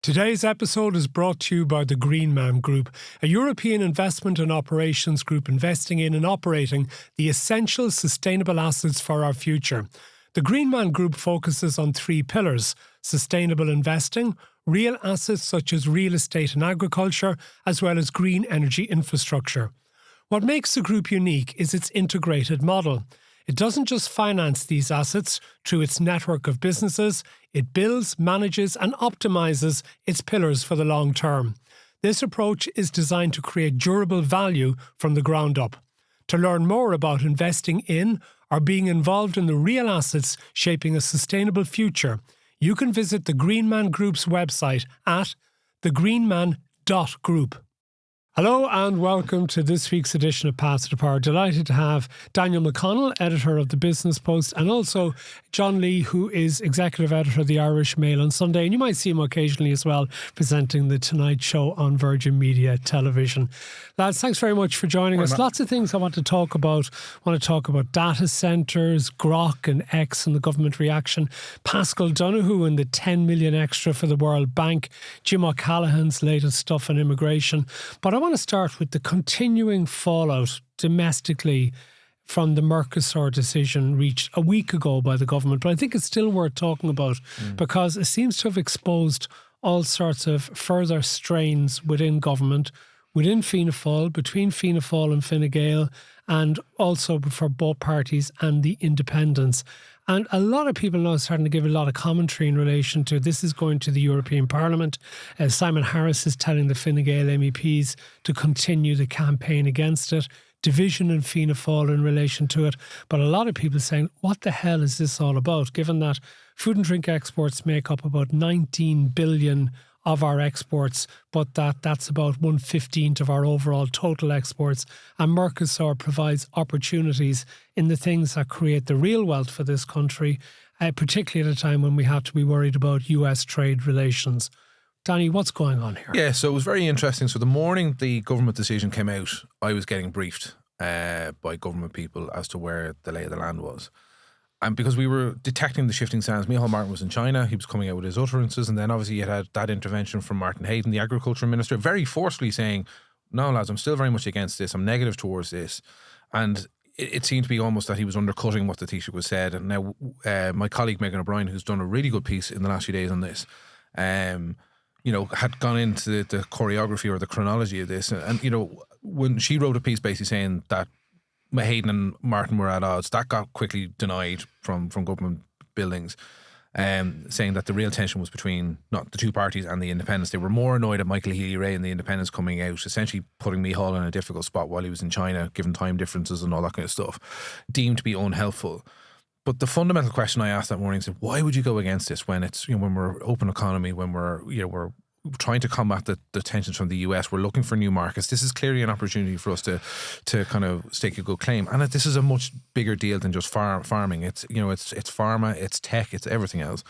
Today's episode is brought to you by the Greenman Group, a European investment and operations group investing in and operating the essential sustainable assets for our future. The Greenman Group focuses on three pillars: sustainable investing, real assets such as real estate and agriculture, as well as green energy infrastructure. What makes the group unique is its integrated model. It doesn't just finance these assets through its network of businesses, it builds, manages and optimises its pillars for the long term. This approach is designed to create durable value from the ground up. To learn more about investing in or being involved in the real assets shaping a sustainable future, you can visit the Greenman Group's website at thegreenman.group. Hello and welcome to this week's edition of Path to the Power. Delighted to have Daniel McConnell, editor of the Business Post, and also John Lee, who is executive editor of the Irish Mail on Sunday. And you might see him occasionally as well, presenting the Tonight Show on Virgin Media Television. Lads, thanks very much for joining us. Lots of things I want to talk about. I want to talk about data centres, Grok and X and the government reaction, Paschal Donohoe and the 10 million extra for the World Bank, Jim O'Callaghan's latest stuff on immigration. But I want to start with the continuing fallout domestically from the Mercosur decision reached a week ago by the government. But I think it's still worth talking about because it seems to have exposed all sorts of further strains within government, within Fianna Fáil, between Fianna Fáil and Fine Gael, and also for both parties and the independents. And a lot of people now are starting to give a lot of commentary in relation to this is going to the European Parliament. Simon Harris is telling the Fine Gael MEPs to continue the campaign against it. Division in Fianna Fáil in relation to it. But a lot of people saying, what the hell is this all about? Given that food and drink exports make up about 19 billion of our exports, but that's about 1/15 of our overall total exports. And Mercosur provides opportunities in the things that create the real wealth for this country, particularly at a time when we have to be worried about US trade relations. Danny, what's going on here? Yeah, so it was very interesting. So the morning the government decision came out, I was getting briefed by government people as to where the lay of the land was. And because we were detecting the shifting sands, Micheál Martin was in China, he was coming out with his utterances, and then obviously you had that intervention from Martin Hayden, the agriculture minister, very forcefully saying, no lads, I'm still very much against this, I'm negative towards this. And it seemed to be almost that he was undercutting what the Taoiseach was said. And now my colleague Megan O'Brien, who's done a really good piece in the last few days on this, had gone into the choreography or the chronology of this. And when she wrote a piece basically saying that Hayden and Martin were at odds, that got quickly denied from government buildings, saying that the real tension was between not the two parties and the independents. They were more annoyed at Michael Healy-Rae and the independents coming out, essentially putting Micheál in a difficult spot while he was in China, given time differences and all that kind of stuff, deemed to be unhelpful. But the fundamental question I asked that morning is, why would you go against this when it's when we're open economy, when we're trying to combat the tensions from the US, we're looking for new markets. This is clearly an opportunity for us to kind of stake a good claim. And this is a much bigger deal than just farming. It's it's pharma, it's tech, it's everything else.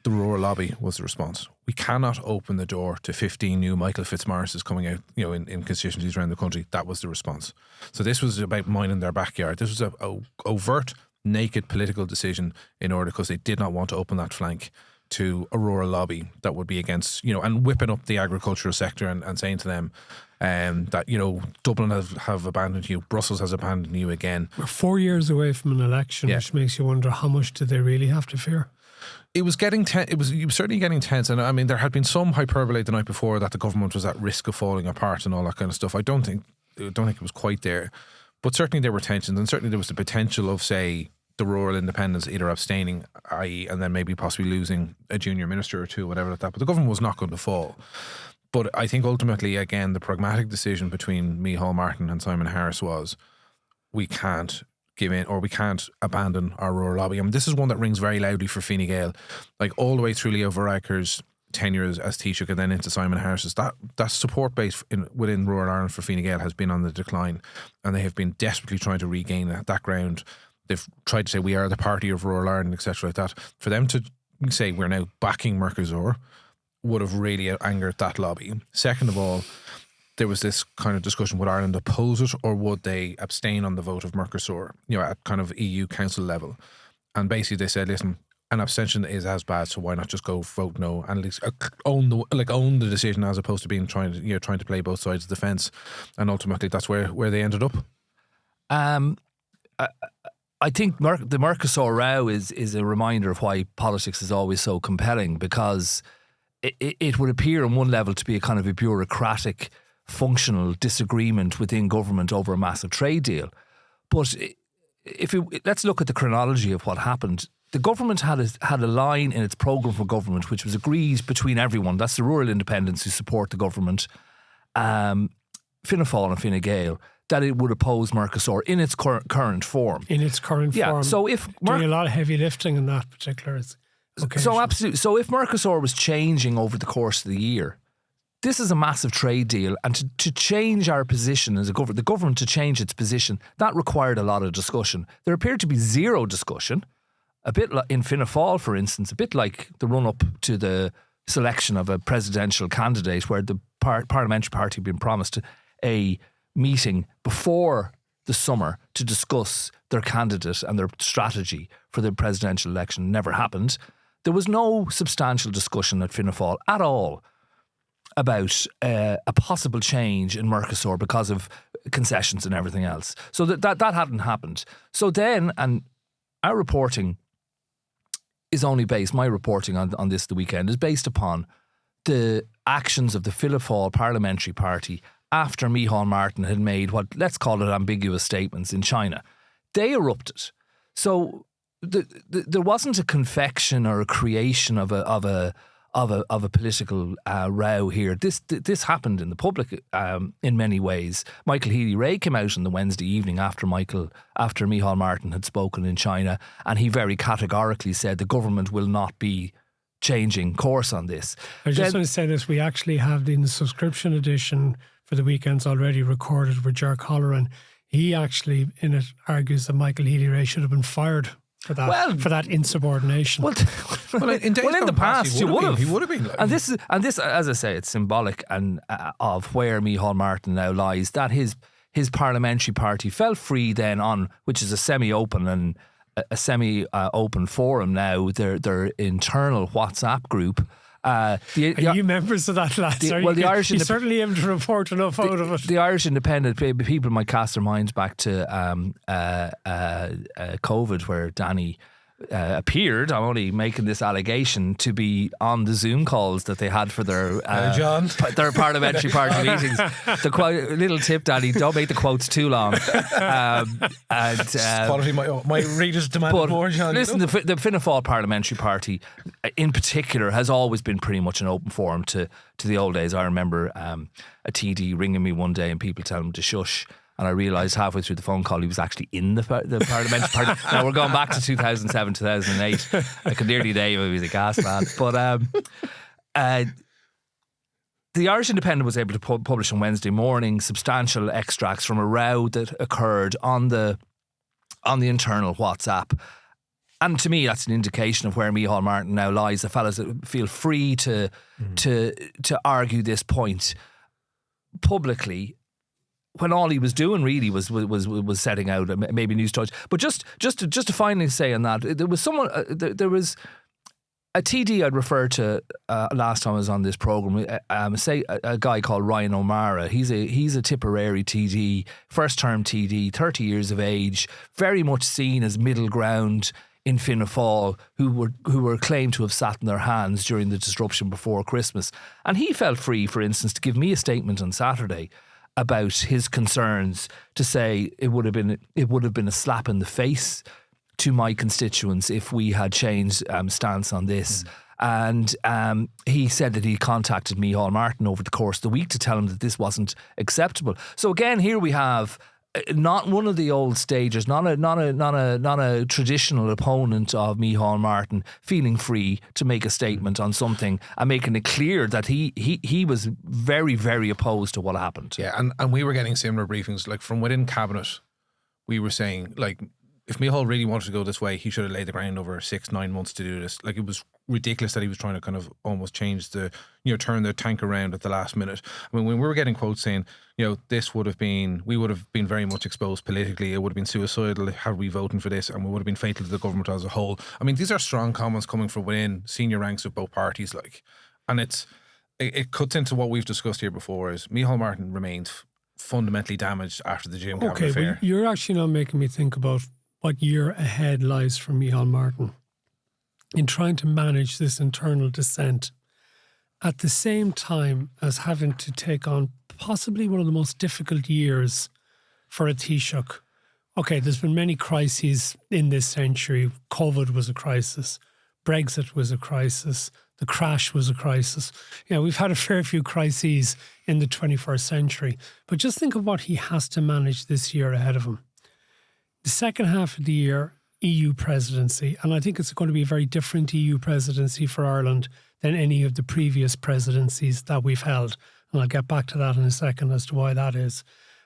The rural lobby was the response. We cannot open the door to 15 new Michael Fitzmaurices coming out, in constituencies around the country. That was the response. So this was about minding their backyard. This was a overt, naked political decision in order, because they did not want to open that flank to a rural lobby that would be against, and whipping up the agricultural sector and saying to them that, Dublin have abandoned you, Brussels has abandoned you again. We're 4 years away from an election, which makes you wonder, how much do they really have to fear? It was getting it was certainly getting tense, and I mean there had been some hyperbole the night before that the government was at risk of falling apart and all that kind of stuff. I don't think it was quite there, but certainly there were tensions, and certainly there was the potential of, say, the rural independents either abstaining, i.e., and then maybe possibly losing a junior minister or two, whatever like that. But the government was not going to fall. But I think ultimately, again, the pragmatic decision between Micheál Martin and Simon Harris was, we can't give in, or we can't abandon our rural lobby. I mean, this is one that rings very loudly for Fine Gael, like all the way through Leo Varadkar's tenure as Taoiseach and then into Simon Harris's. That support base within rural Ireland for Fine Gael has been on the decline, and they have been desperately trying to regain that ground. They've tried to say we are the party of rural Ireland, etc. like that. For them to say we're now backing Mercosur would have really angered that lobby. Second of all, there was this kind of discussion, would Ireland oppose it or would they abstain on the vote of Mercosur, at kind of EU council level? And basically they said, listen, an abstention is as bad, so why not just go vote no and at least own the decision, as opposed to being trying to play both sides of the fence, and ultimately that's where they ended up. I think the Mercosur row is a reminder of why politics is always so compelling, because it would appear on one level to be a kind of a bureaucratic, functional disagreement within government over a massive trade deal. But let's look at the chronology of what happened. The government had a line in its programme for government which was agreed between everyone. That's the rural independents who support the government, Fianna Fáil and Fine Gael, that it would oppose Mercosur in its current form. In its current form. So if doing a lot of heavy lifting in that particular occasion. So absolutely. So if Mercosur was changing over the course of the year, this is a massive trade deal, and to change our position as a government, the government to change its position, that required a lot of discussion. There appeared to be zero discussion, a bit like in Fianna Fáil, for instance, a bit like the run-up to the selection of a presidential candidate, where the parliamentary party had been promised a meeting before the summer to discuss their candidate and their strategy for the presidential election. Never happened. There was no substantial discussion at Fianna Fáil at all about a possible change in Mercosur because of concessions and everything else. So that hadn't happened. So then, and our reporting is only based, my reporting on this the weekend is based upon the actions of the Fianna Fáil parliamentary party after Micheál Martin had made what, let's call it, ambiguous statements in China. They erupted. So there wasn't a confection or a creation of a political row here. This happened in the public in many ways. Michael Healy-Rae came out on the Wednesday evening after Micheál Martin had spoken in China, and he very categorically said the government will not be changing course on this. I just want to say this, we actually have the subscription edition for the weekends already recorded with Ger Colleran. He actually in it argues that Michael Healy-Rae should have been fired for that insubordination. In the past, he would have been. Like, and this, as I say, it's symbolic of where Micheál Martin now lies. That his parliamentary party felt free then on, which is a semi-open and a semi-open forum now. Their internal WhatsApp group. Are you members of that, lads? The Irish you certainly able to report enough out of it. The Irish Independent, people might cast their minds back to COVID, where Danny appeared, I'm only making this allegation, to be on the Zoom calls that they had for their parliamentary party meetings. The little tip, Danny, don't make the quotes too long. Quality my readers demand more, John. Listen, the Fianna Fáil parliamentary party in particular has always been pretty much an open forum to the old days. I remember a TD ringing me one day and people telling him to shush. And I realised halfway through the phone call he was actually in the parliamentary party. Now we're going back to 2007, 2008. I could nearly name him, he was a gas man. But the Irish Independent was able to publish on Wednesday morning substantial extracts from a row that occurred on the internal WhatsApp. And to me, that's an indication of where Micheál Martin now lies. The fellas that feel free to argue this point publicly, when all he was doing really was setting out maybe news stories. But just to finally say on that, there was someone, there was a TD I'd referred to last time I was on this programme, say a guy called Ryan O'Mara. He's a Tipperary TD, first term TD, 30 years of age, very much seen as middle ground in Fianna Fáil, who were claimed to have sat in their hands during the disruption before Christmas. And he felt free, for instance, to give me a statement on Saturday about his concerns, to say it would have been a slap in the face to my constituents if we had changed stance on this. And he said that he contacted Micheál Martin over the course of the week to tell him that this wasn't acceptable. So again, here we have not one of the old stagers, not a traditional opponent of Micheál Martin feeling free to make a statement on something and making it clear that he was very, very opposed to what happened. Yeah, and we were getting similar briefings, like from within Cabinet. We were saying, like, if Micheál really wanted to go this way, he should have laid the ground over 6-9 months to do this. Like, it was ridiculous that he was trying to kind of almost change turn the tank around at the last minute. I mean, when we were getting quotes saying, this we would have been very much exposed politically. It would have been suicidal had we voted for this, and we would have been fatal to the government as a whole. I mean, these are strong comments coming from within senior ranks of both parties, and it cuts into what we've discussed here before, is Micheál Martin remains fundamentally damaged after the Jim Gavin affair. Well, you're actually now making me think about what year ahead lies for Micheál Martin in trying to manage this internal dissent at the same time as having to take on possibly one of the most difficult years for a Taoiseach. Okay, there's been many crises in this century. COVID was a crisis. Brexit was a crisis. The crash was a crisis. We've had a fair few crises in the 21st century. But just think of what he has to manage this year ahead of him. The second half of the year, EU presidency, and I think it's going to be a very different EU presidency for Ireland than any of the previous presidencies that we've held. And I'll get back to that in a second as to why that is.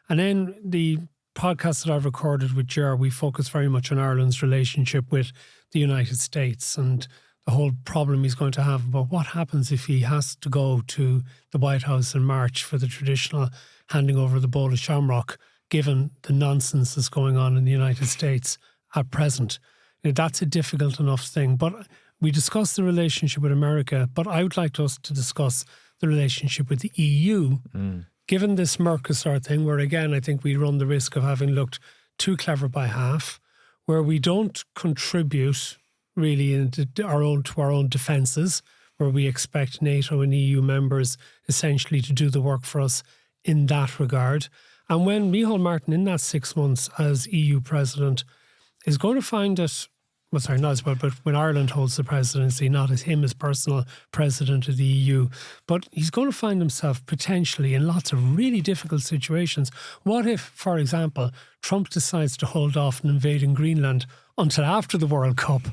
And then the podcast that I've recorded with Ger, we focus very much on Ireland's relationship with the United States and the whole problem he's going to have about what happens if he has to go to the White House in March for the traditional handing over the bowl of shamrock, given the nonsense that's going on in the United States at present. That's a difficult enough thing. But we discussed the relationship with America, but I would like us to discuss the relationship with the EU, given this Mercosur thing, where again, I think we run the risk of having looked too clever by half, where we don't contribute really into our own defences, where we expect NATO and EU members essentially to do the work for us in that regard. And when Micheál Martin, in that 6 months as EU president, is going to find it, but when Ireland holds the presidency, not as him as personal president of the EU, but he's going to find himself potentially in lots of really difficult situations. What if, for example, Trump decides to hold off on invading Greenland until after the World Cup?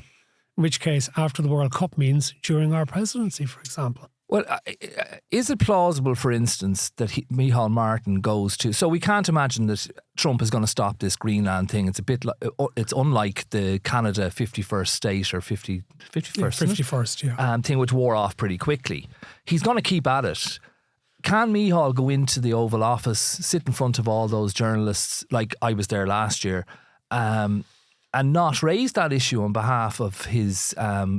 In which case, after the World Cup means during our presidency, for example. Well, is it plausible, for instance, that Micheál Martin goes to... So we can't imagine that Trump is going to stop this Greenland thing. It's a bit... it's unlike the Canada 51st state or 51st, yeah, 51st, yeah. Thing, which wore off pretty quickly. He's going to keep at it. Can Micheál go into the Oval Office, sit in front of all those journalists, like I was there last year, and not raise that issue on behalf of his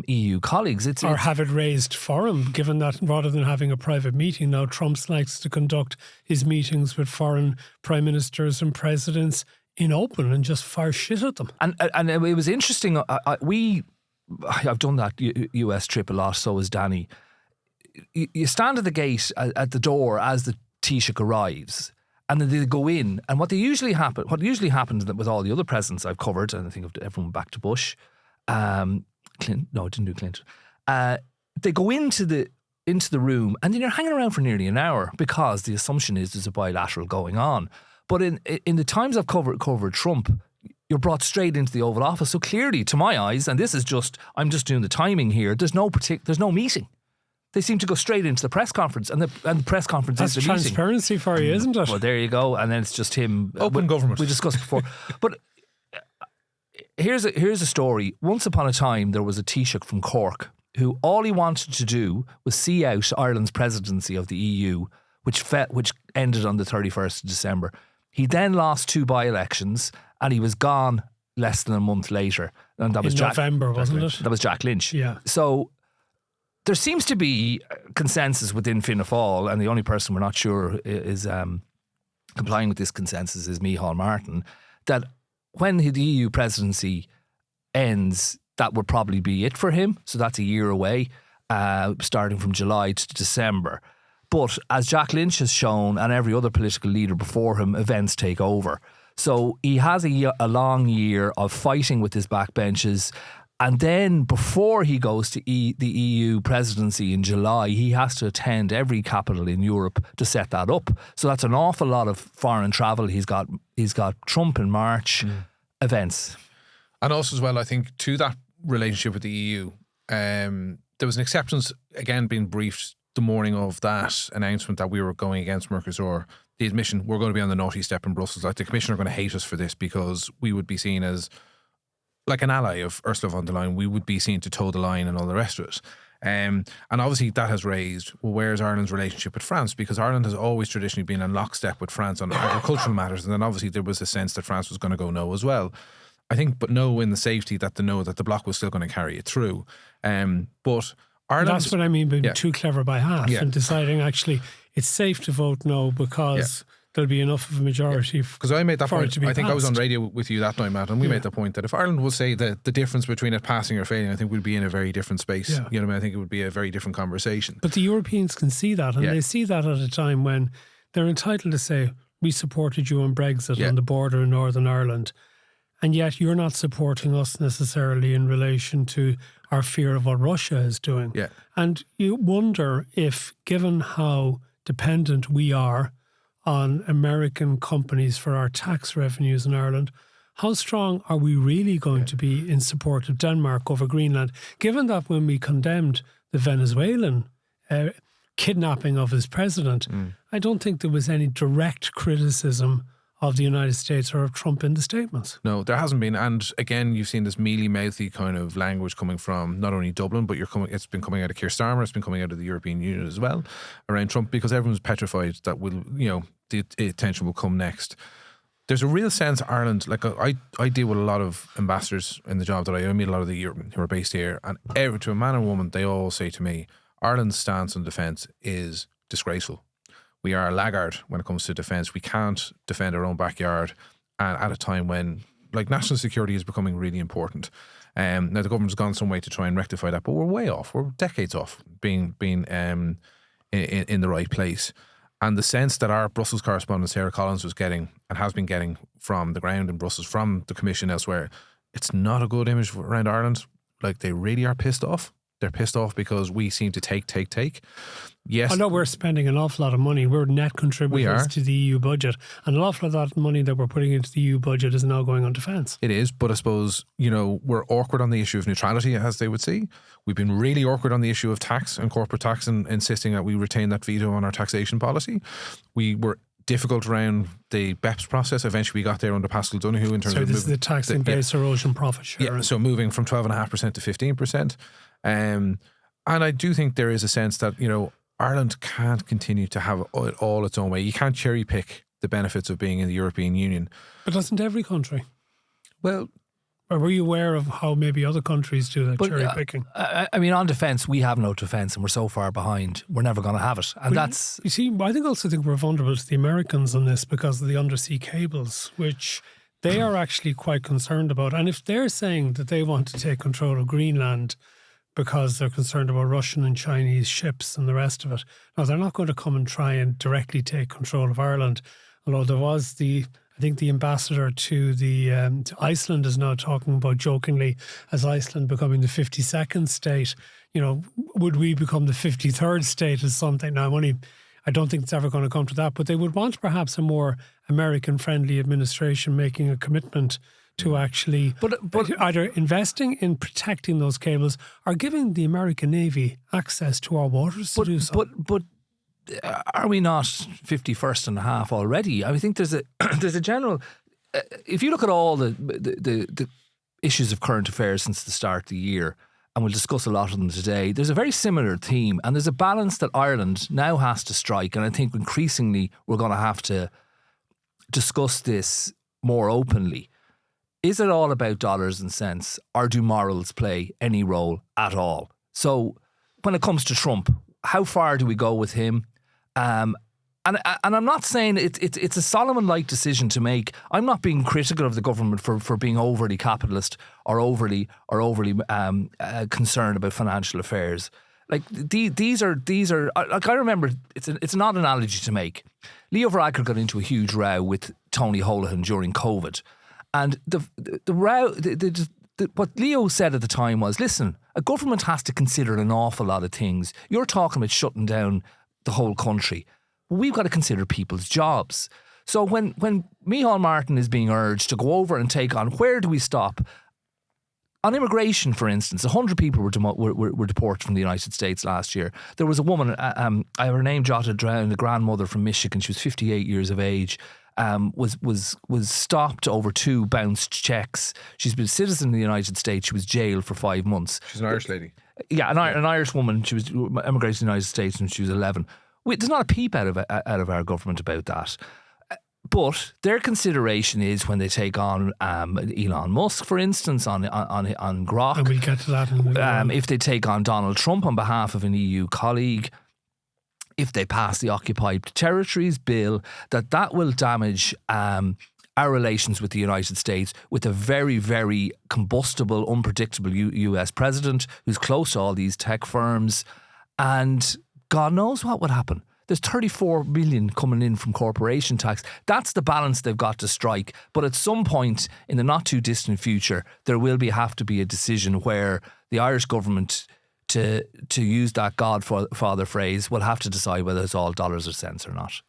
EU colleagues? Or have it raised for him, given that rather than having a private meeting now, Trump likes to conduct his meetings with foreign prime ministers and presidents in open and just fire shit at them. And it was interesting. I've done that US trip a lot, so has Danny. You stand at the gate, at the door as the Taoiseach arrives, and then they go in, and what usually happens with all the other presidents I've covered, and I think of everyone back to Bush, Clinton, no, I didn't do Clinton. They go into the room, and then you're hanging around for nearly an hour because the assumption is there's a bilateral going on. But in the times I've covered Trump, you're brought straight into the Oval Office. So clearly, to my eyes, and this is I'm just doing the timing here. There's no meeting. They seem to go straight into the press conference, and the press conference is the meeting. That's transparency for you, isn't it? Well, there you go. And then it's just him. Open government. We discussed before. But here's a story. Once upon a time, there was a Taoiseach from Cork who all he wanted to do was see out Ireland's presidency of the EU, which ended on the 31st of December. He then lost 2 by-elections, and he was gone less than a month later. And that was November, wasn't it? That was Jack Lynch. Yeah. So there seems to be consensus within Fianna Fáil, and the only person we're not sure is complying with this consensus is Micheál Martin, that when the EU presidency ends, that would probably be it for him. So that's a year away, starting from July to December. But as Jack Lynch has shown, and every other political leader before him, events take over. So he has a long year of fighting with his backbenches. And then before he goes to the EU presidency in July, he has to attend every capital in Europe to set that up. So that's an awful lot of foreign travel. He's got Trump in March, events. And also as well, I think to that relationship with the EU, there was an acceptance, again, being briefed the morning of that announcement that we were going against Mercosur. The admission, we're going to be on the naughty step in Brussels. Like, the Commission are going to hate us for this because we would be seen as like an ally of Ursula von der Leyen, we would be seen to toe the line and all the rest of it. And obviously that has raised, well, where's Ireland's relationship with France? Because Ireland has always traditionally been in lockstep with France on agricultural matters. And then obviously there was a sense that France was going to go no as well. I think, but no in the safety that the no, that the bloc was still going to carry it through. But Ireland... That's what I mean by being too clever by half and deciding actually it's safe to vote no because... there'll be enough of a majority. Because I made that point. I think passed. I was on radio with you that night, Matt, and we made the point that if Ireland would say that the difference between it passing or failing, I think we'd be in a very different space. Yeah. You know what I mean? I think it would be a very different conversation. But the Europeans can see that, and they see that at a time when they're entitled to say, we supported you on Brexit on the border in Northern Ireland, and yet you're not supporting us necessarily in relation to our fear of what Russia is doing. Yeah. And you wonder if, given how dependent we are on American companies for our tax revenues in Ireland, how strong are we really going to be in support of Denmark over Greenland, given that when we condemned the Venezuelan kidnapping of his president, I don't think there was any direct criticism of the United States or of Trump in the statements. No, there hasn't been. And again, you've seen this mealy-mouthy kind of language coming from not only Dublin, but it's been coming out of Keir Starmer, it's been coming out of the European Union as well around Trump, because everyone's petrified that the attention will come next. There's a real sense Ireland, like I deal with a lot of ambassadors in the job that I meet a lot of the Europeans who are based here, and to a man and woman, they all say to me, Ireland's stance on defence is disgraceful. We are a laggard when it comes to defence. We can't defend our own backyard, and at a time when national security is becoming really important. Now the government's gone some way to try and rectify that, but we're way off. We're decades off being in the right place. And the sense that our Brussels correspondent Sarah Collins was getting and has been getting from the ground in Brussels, from the Commission elsewhere, it's not a good image around Ireland. Like, they really are pissed off. They're pissed off because we seem to take. Yes. I know we're spending an awful lot of money. We're net contributors to the EU budget. And an awful lot of that money that we're putting into the EU budget is now going on defence. It is, but I suppose, we're awkward on the issue of neutrality, as they would see. We've been really awkward on the issue of tax and corporate tax, and insisting that we retain that veto on our taxation policy. We were difficult around the BEPS process. Eventually we got there under Paschal Donohoe in terms of... So this is the tax and base erosion profit share. Yeah, so moving from 12.5% to 15%. And I do think there is a sense that, Ireland can't continue to have it all its own way. You can't cherry pick the benefits of being in the European Union. But doesn't every country? Well... Or were you aware of how maybe other countries do that cherry picking? I mean, on defence, we have no defence and we're so far behind. We're never going to have it. And that's... You see, I think we're vulnerable to the Americans on this because of the undersea cables, which they are actually quite concerned about. And if they're saying that they want to take control of Greenland because they're concerned about Russian and Chinese ships and the rest of it, no, they're not going to come and try and directly take control of Ireland. Although there was I think the ambassador to to Iceland is now talking about jokingly, as Iceland becoming the 52nd state, would we become the 53rd state as something? Now, I don't think it's ever going to come to that, but they would want perhaps a more American-friendly administration making a commitment to actually but either investing in protecting those cables or giving the American Navy access to our waters to do so. But are we not 51st and a half already? I think there's a general... if you look at all the issues of current affairs since the start of the year, and we'll discuss a lot of them today, there's a very similar theme, and there's a balance that Ireland now has to strike, and I think increasingly we're going to have to discuss this more openly. Is it all about dollars and cents, or do morals play any role at all? So when it comes to Trump, how far do we go with him? And I'm not saying it's a Solomon-like decision to make. I'm not being critical of the government for being overly capitalist or overly concerned about financial affairs. Like these are like, I remember it's an odd analogy to make. Leo Varadkar got into a huge row with Tony Holohan during COVID, and the row. What Leo said at the time was, listen, a government has to consider an awful lot of things. You're talking about shutting down the whole country. We've got to consider people's jobs. So when Micheál Martin is being urged to go over and take on, where do we stop? On immigration, for instance, 100 people were deported from the United States last year. There was a woman, I have her name jotted down, the grandmother from Michigan. She was 58 years of age. was stopped over 2 bounced checks. She's been a citizen of the United States. She was jailed for 5 months. She's an Irish lady. Yeah, an Irish woman. She was emigrated to the United States when she was 11. There's not a peep out of our government about that. But their consideration is when they take on Elon Musk, for instance, on Grok. And we'll get to that in a minute. If they take on Donald Trump on behalf of an EU colleague, if they pass the Occupied Territories Bill, that will damage our relations with the United States, with a very, very combustible, unpredictable US president who's close to all these tech firms. And God knows what would happen. There's 34 million coming in from corporation tax. That's the balance they've got to strike. But at some point in the not too distant future, there will have to be a decision where the Irish government, to use that Godfather phrase, will have to decide whether it's all dollars or cents or not.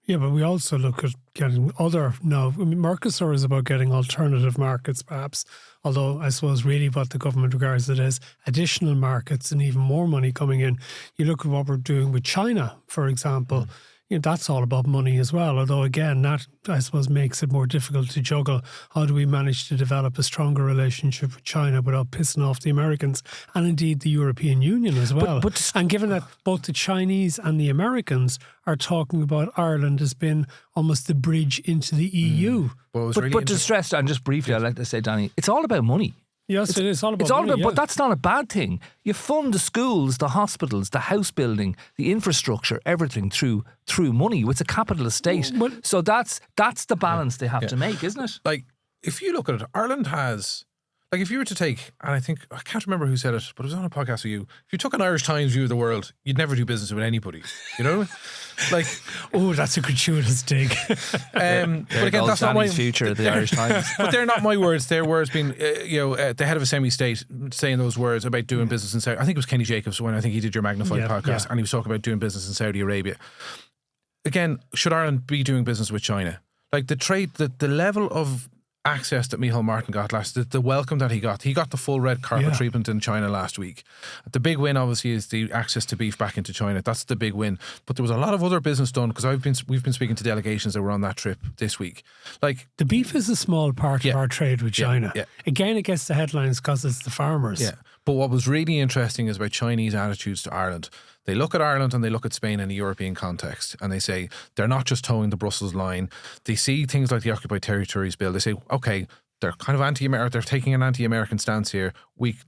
Yeah, but we also look at getting Mercosur is about getting alternative markets, perhaps. Although I suppose really what the government regards it as additional markets and even more money coming in. You look at what we're doing with China, for example. That's all about money as well. Although again, that I suppose makes it more difficult to juggle. How do we manage to develop a stronger relationship with China without pissing off the Americans and indeed the European Union as well? And given that both the Chinese and the Americans are talking about Ireland as being almost the bridge into the EU. But to stress, and just briefly, I'd like to say, Danny, it's all about money. Yes, it is all about It's all money, about, but that's not a bad thing. You fund the schools, the hospitals, the house building, the infrastructure, everything through money. It's a capitalist state. So that's the balance they have to make, isn't it? Like, if you look at it, Ireland has, like, if you were to take, and I can't remember who said it, but it was on a podcast with you. If you took an Irish Times view of the world, you'd never do business with anybody. You know? Like, oh, that's a gratuitous dig. But again, that's not my future of the Irish Times. But they're not my words. Their words being, the head of a semi-state saying those words about doing business in Saudi. I think it was Kenny Jacobs when I think he did your Magnified podcast, and he was talking about doing business in Saudi Arabia. Again, should Ireland be doing business with China? Like the trade, the level of access that Micheál Martin got the welcome that he got the full red carpet treatment in China last week. The big win obviously is the access to beef back into China. That's the big win. But there was a lot of other business done because we've been speaking to delegations that were on that trip this week. Like, the beef is a small part of our trade with China. Yeah. Again, it gets the headlines because it's the farmers. Yeah. But what was really interesting is about Chinese attitudes to Ireland. They look at Ireland and they look at Spain in a European context and they say they're not just towing the Brussels line. They see things like the Occupied Territories Bill. They say, okay, they're kind of anti-American. They're taking an anti-American stance here.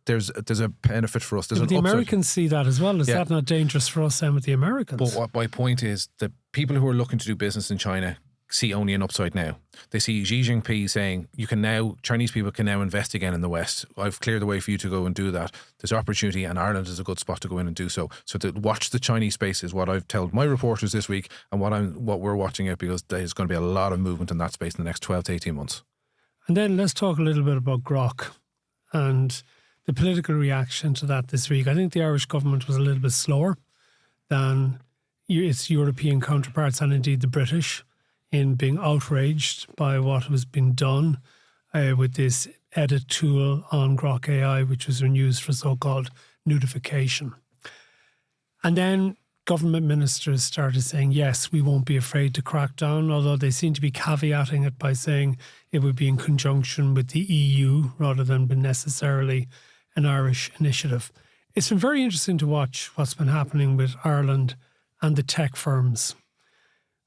There's a benefit for us. But the Americans see that as well. Is that not dangerous for us then with the Americans? But what my point is, the people who are looking to do business in China see only an upside now. They see Xi Jinping saying, Chinese people can now invest again in the West. I've cleared the way for you to go and do that. There's opportunity and Ireland is a good spot to go in and do so. So to watch the Chinese space is what I've told my reporters this week and what we're watching out, because there's going to be a lot of movement in that space in the next 12 to 18 months. And then let's talk a little bit about Grok and the political reaction to that this week. I think the Irish government was a little bit slower than its European counterparts and indeed the British in being outraged by what has been done with this edit tool on Grok AI, which was used for so-called nudification. And then government ministers started saying, yes, we won't be afraid to crack down, although they seem to be caveating it by saying it would be in conjunction with the EU rather than be necessarily an Irish initiative. It's been very interesting to watch what's been happening with Ireland and the tech firms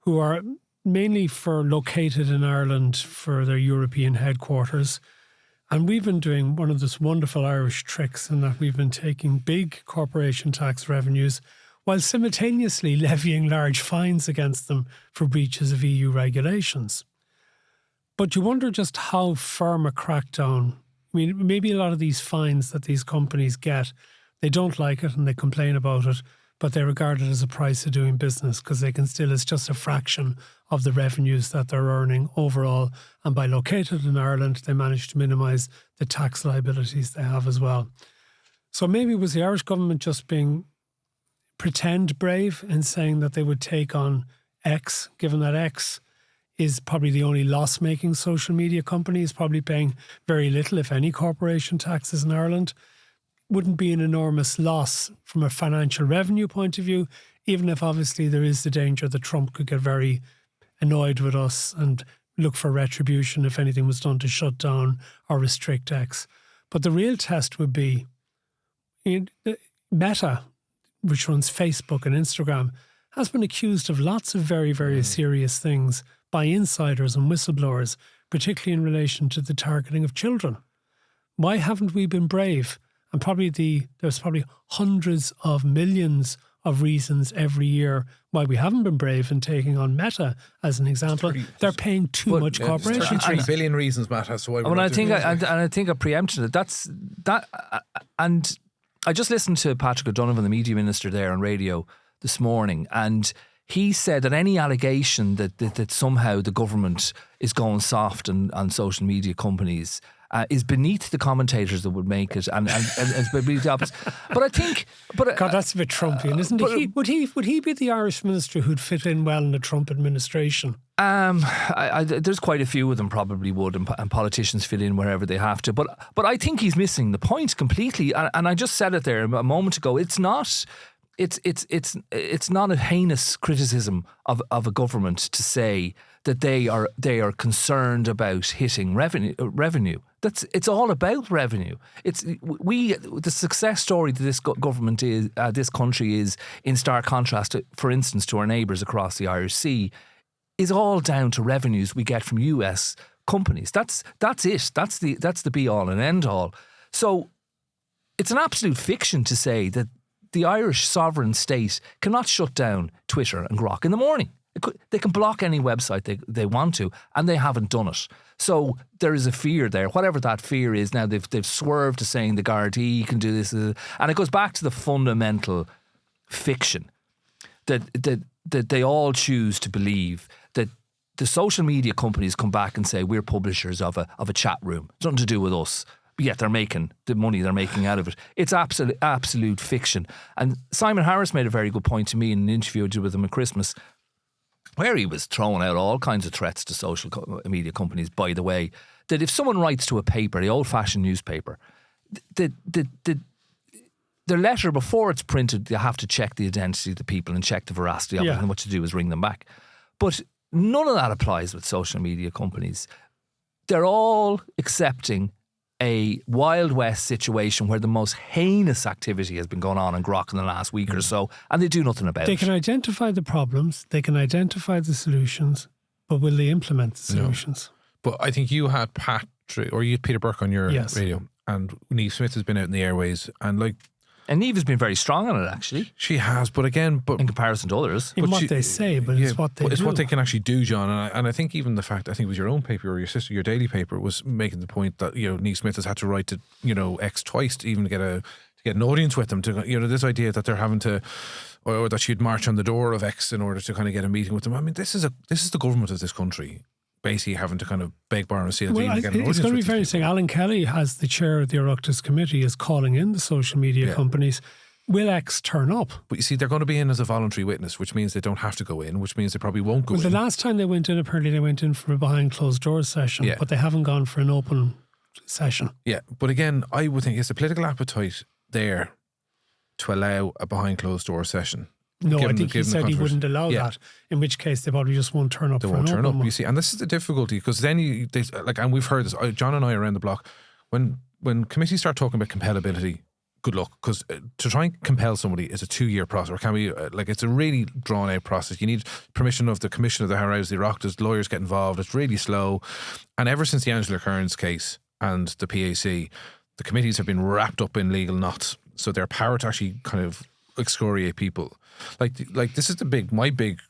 who are mainly located in Ireland for their European headquarters. And we've been doing one of those wonderful Irish tricks in that we've been taking big corporation tax revenues while simultaneously levying large fines against them for breaches of EU regulations. But you wonder just how firm a crackdown. I mean, maybe a lot of these fines that these companies get, they don't like it and they complain about it, but they regard it as a price of doing business because it's just a fraction of the revenues that they're earning overall. And by located in Ireland, they manage to minimise the tax liabilities they have as well. So maybe was the Irish government just being pretend brave in saying that they would take on X, given that X is probably the only loss-making social media company, is probably paying very little, if any, corporation taxes in Ireland. Wouldn't be an enormous loss from a financial revenue point of view, even if obviously there is the danger that Trump could get very annoyed with us and look for retribution if anything was done to shut down or restrict X. But the real test would be Meta, which runs Facebook and Instagram, has been accused of lots of very, very serious things by insiders and whistleblowers, particularly in relation to the targeting of children. Why haven't we been brave? And there's probably hundreds of millions of reasons every year why we haven't been brave in taking on Meta as an example. They're paying too much corporation. 33 billion reasons, Matt, as to why we're I think I preempted it. And I just listened to Paschal Donohoe, the media minister there on radio this morning, and he said that any allegation that somehow the government is going soft on social media companies is beneath the commentators that would make it, and it's beneath the opposite. But I think, God, that's a bit Trumpian, isn't it? Would he be the Irish minister who'd fit in well in the Trump administration? There's quite a few of them probably would, and politicians fit in wherever they have to. But I think he's missing the point completely. And I just said it there a moment ago. It's not a heinous criticism of a government to say that they are concerned about hitting revenue. It's all about revenue. The success story that this government is, this country is, in stark contrast, for instance, to our neighbours across the Irish Sea, is all down to revenues we get from US companies. That's it. That's the be all and end all. So it's an absolute fiction to say that the Irish sovereign state cannot shut down Twitter and Grok in the morning. They can block any website they want to, and they haven't done it. So there is a fear there. Whatever that fear is, now they've swerved to saying the Gardaí can do this, and it goes back to the fundamental fiction that they all choose to believe that the social media companies come back and say we're publishers of a chat room. It's nothing to do with us. But yet they're making the money they're making out of it. It's absolute fiction. And Simon Harris made a very good point to me in an interview I did with him at Christmas, where he was throwing out all kinds of threats to social media companies, by the way, that if someone writes to a paper, the old-fashioned newspaper, the letter, before it's printed, they have to check the identity of the people and check the veracity of it, and what to do is ring them back. But none of that applies with social media companies. They're all accepting a Wild West situation where the most heinous activity has been going on in Grok in the last week or so, and they do nothing about it. They can identify the problems, they can identify the solutions, but will they implement the solutions? No. But I think you had Peter Burke on your radio, and Niamh Smith has been out in the airways, and Niamh has been very strong on it, actually. She has, but in comparison to others. In what they say, but it's what they do. It's what they can actually do, John. And I think even the fact, I think it was your own paper or your daily paper was making the point that, Niamh Smith has had to write to, X twice to even get an audience with them. To, this idea that they're having to, or that she'd march on the door of X in order to kind of get a meeting with them. I mean, this is the government of this country basically having to kind of beg, borrow and steal to even get an audience. It's going to be very interesting. Alan Kelly, as the chair of the Oireachtas committee, is calling in the social media companies. Will X turn up? But you see, they're going to be in as a voluntary witness, which means they don't have to go in, which means they probably won't go in. The last time they went in, apparently they went in for a behind closed doors session, but they haven't gone for an open session. Yeah, but again, I would think it's a political appetite there to allow a behind closed door session. No, I think he said he wouldn't allow that, in which case they probably just won't turn up. They won't turn up, you see. And this is the difficulty, because then and we've heard this, John and I around the block, when committees start talking about compellability, good luck, because to try and compel somebody is a 2-year process, or can be it's a really drawn out process. You need permission of the Commission of the House, the Oireachtas, lawyers get involved. It's really slow. And ever since the Angela Kearns case and the PAC, the committees have been wrapped up in legal knots. So their power to actually kind of excoriate people, like this is my big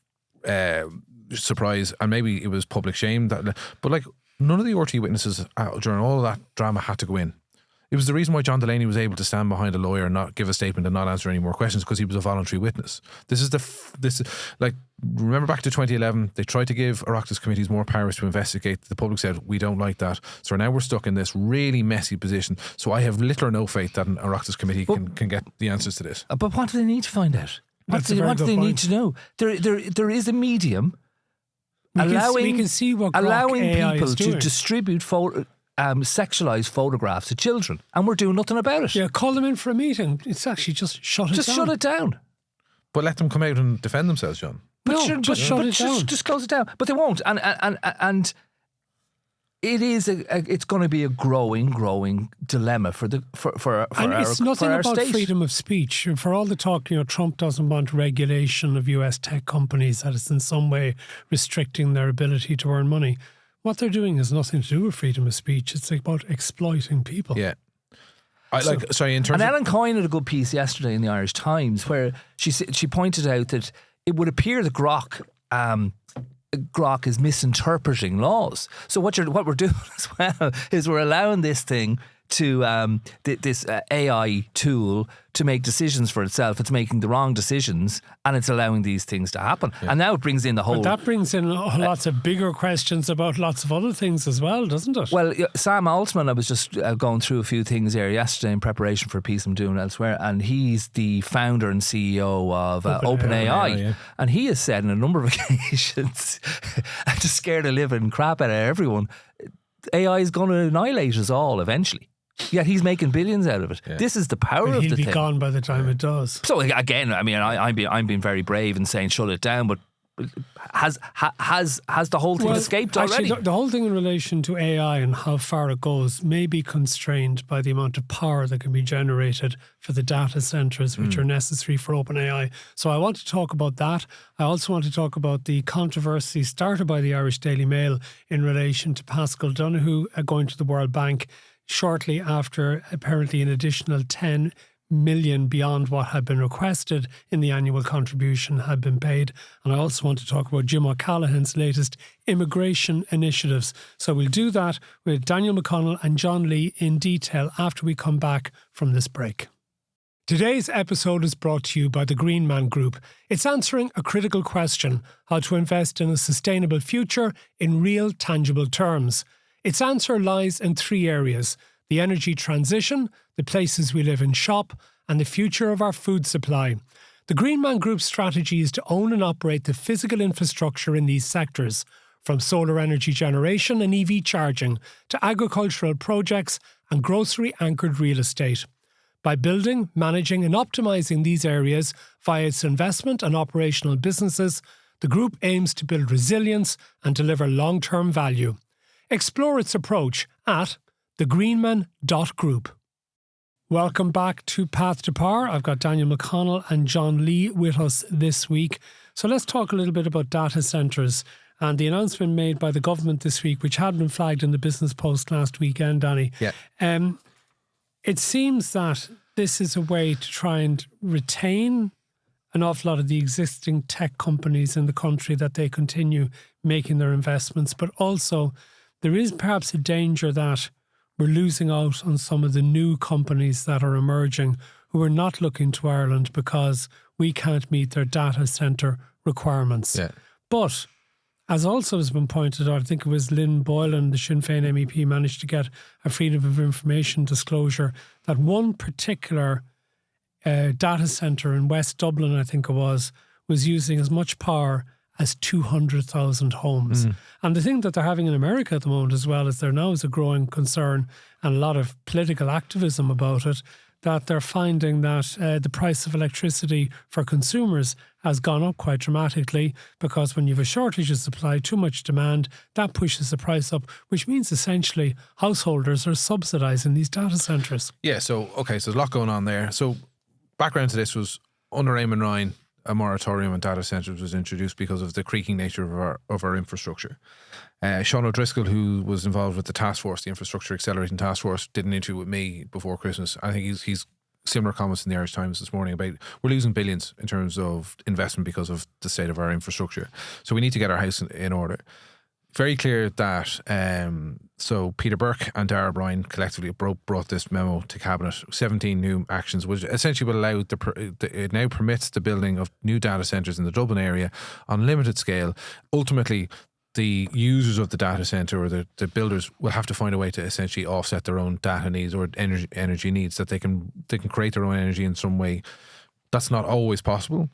surprise, and maybe it was public shame but none of the RT witnesses during all of that drama had to go in. It was the reason why John Delaney was able to stand behind a lawyer and not give a statement and not answer any more questions, because he was a voluntary witness. Remember back to 2011, they tried to give Oireachtas committees more powers to investigate. The public said, we don't like that. So now we're stuck in this really messy position. So I have little or no faith that an Oireachtas committee can get the answers to this. But what do they need to find out? What do they need to know? There is a medium allowing people to distribute sexualised photographs of children, and we're doing nothing about it. Yeah, call them in for a meeting. It's actually just shut it down. Just shut it down. But let them come out and defend themselves, John. just shut it down. Just close it down. But they won't. And it is it's going to be a growing dilemma for and our it's nothing for our about state. freedom of speech. For all the talk, Trump doesn't want regulation of US tech companies that is in some way restricting their ability to earn money. What they're doing has nothing to do with freedom of speech. It's about exploiting people. Yeah. In terms and Ellen Coyne had a good piece yesterday in the Irish Times where she pointed out that it would appear that Grok is misinterpreting laws. So what we're doing as well is we're allowing this thing to this AI tool to make decisions for itself. It's making the wrong decisions and it's allowing these things to happen. Yeah. And now it brings in the whole... But that brings in lots of bigger questions about lots of other things as well, doesn't it? Well, Sam Altman, I was just going through a few things here yesterday in preparation for a piece I'm doing elsewhere, and he's the founder and CEO of OpenAI. Yeah. And he has said on a number of occasions, to scare the living crap out of everyone, AI is going to annihilate us all eventually. Yet he's making billions out of it. Yeah. This is the power of the thing. He'll be gone by the time it does. So again, I mean, I'm being very brave and saying shut it down, but has the whole thing escaped already? Actually, the whole thing in relation to AI and how far it goes may be constrained by the amount of power that can be generated for the data centres which are necessary for OpenAI. So I want to talk about that. I also want to talk about the controversy started by the Irish Daily Mail in relation to Paschal Donohoe going to the World Bank shortly after apparently an additional 10 million beyond what had been requested in the annual contribution had been paid. And I also want to talk about Jim O'Callaghan's latest immigration initiatives. So we'll do that with Daniel McConnell and John Lee in detail after we come back from this break. Today's episode is brought to you by the Greenman Group. It's answering a critical question: how to invest in a sustainable future in real, tangible terms. Its answer lies in three areas: the energy transition, the places we live and shop, and the future of our food supply. The Greenman Group's strategy is to own and operate the physical infrastructure in these sectors, from solar energy generation and EV charging to agricultural projects and grocery-anchored real estate. By building, managing and optimising these areas via its investment and operational businesses, the group aims to build resilience and deliver long-term value. Explore its approach at thegreenman.group. Welcome back to Path to Power. I've got Daniel McConnell and John Lee with us this week. So let's talk a little bit about data centres and the announcement made by the government this week, which had been flagged in the Business Post last weekend, Danny. Yeah. It seems that this is a way to try and retain an awful lot of the existing tech companies in the country, that they continue making their investments, but also there is perhaps a danger that we're losing out on some of the new companies that are emerging who are not looking to Ireland because we can't meet their data centre requirements. Yeah. But, as also has been pointed out, I think it was Lynn Boylan, the Sinn Féin MEP, managed to get a Freedom of Information disclosure that one particular data centre in West Dublin, I think it was using as much power as 200,000 homes. And the thing that they're having in America at the moment as well is there now is a growing concern and a lot of political activism about it, that they're finding that the price of electricity for consumers has gone up quite dramatically, because when you have a shortage of supply, too much demand, that pushes the price up, which means essentially householders are subsidising these data centres. Yeah, so there's a lot going on there. So background to this was under Eamon Ryan, a moratorium on data centres was introduced because of the creaking nature of our infrastructure. Sean O'Driscoll, who was involved with the task force, the Infrastructure Accelerating Task Force, did an interview with me before Christmas. I think he's similar comments in the Irish Times this morning about we're losing billions in terms of investment because of the state of our infrastructure. So we need to get our house in order. Very clear that so Peter Burke and Dara Bryan collectively brought this memo to Cabinet, 17 new actions, which essentially will allow it now permits the building of new data centres in the Dublin area on limited scale. Ultimately, the users of the data centre or the builders will have to find a way to essentially offset their own data needs or energy needs, that they can create their own energy in some way. That's not always possible.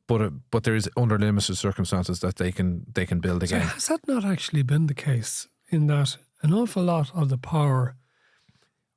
But there is under limited circumstances that they can build again. So has that not actually been the case, in that an awful lot of the power?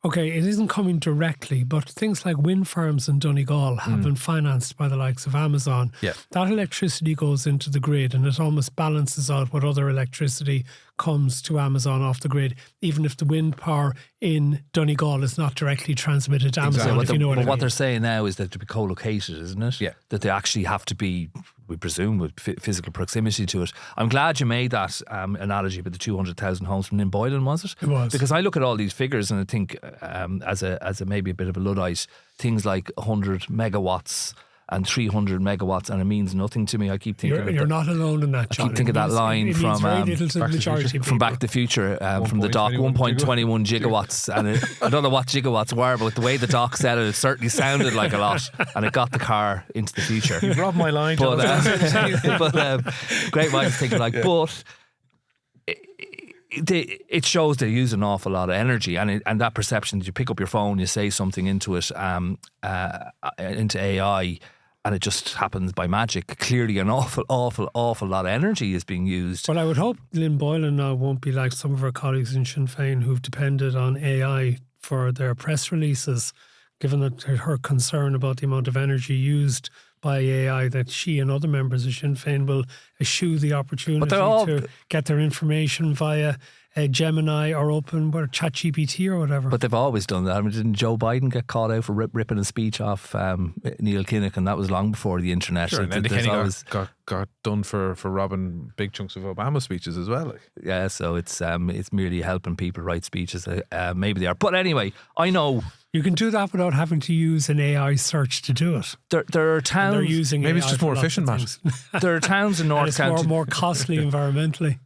okay, it isn't coming directly, but things like wind farms in Donegal have been financed by the likes of Amazon. Yeah. That electricity goes into the grid and it almost balances out what other electricity comes to Amazon off the grid, even if the wind power in Donegal is not directly transmitted to Amazon, if you know what I mean. What they're saying now is that to be co-located, isn't it? Yeah. That they actually have to be, we presume, with physical proximity to it. I'm glad you made that analogy about the 200,000 homes from Boylan, was it? It was. Because I look at all these figures and I think, as a maybe a bit of a Luddite, things like 100 megawatts and 300 megawatts, and it means nothing to me. I keep thinking you're not alone in that, John. I keep thinking that line from Back to the Future, from the doc, 1.21 gigawatts. And I don't know what gigawatts were, but the way the doc said it certainly sounded like a lot, and it got the car into the future. You've robbed my line, John. But great minds think alike. But it shows they use an awful lot of energy, and that perception that you pick up your phone, you say something into it, into AI, and it just happens by magic. Clearly an awful lot of energy is being used. Well, I would hope Lynn Boylan now won't be like some of her colleagues in Sinn Féin who've depended on AI for their press releases, given that her concern about the amount of energy used by AI, that she and other members of Sinn Féin will eschew the opportunity to get their information via Gemini or ChatGPT or whatever. But they've always done that. I mean, didn't Joe Biden get caught out for ripping a speech off Neil Kinnock, and that was long before the internet? Sure, and then Kenny got done for robbing big chunks of Obama speeches as well. Yeah, so it's merely helping people write speeches. Maybe they are. But anyway, I know you can do that without having to use an AI search to do it. There are towns. They're using maybe AI it's just more efficient, Matt. There are towns in North County. It's more costly environmentally.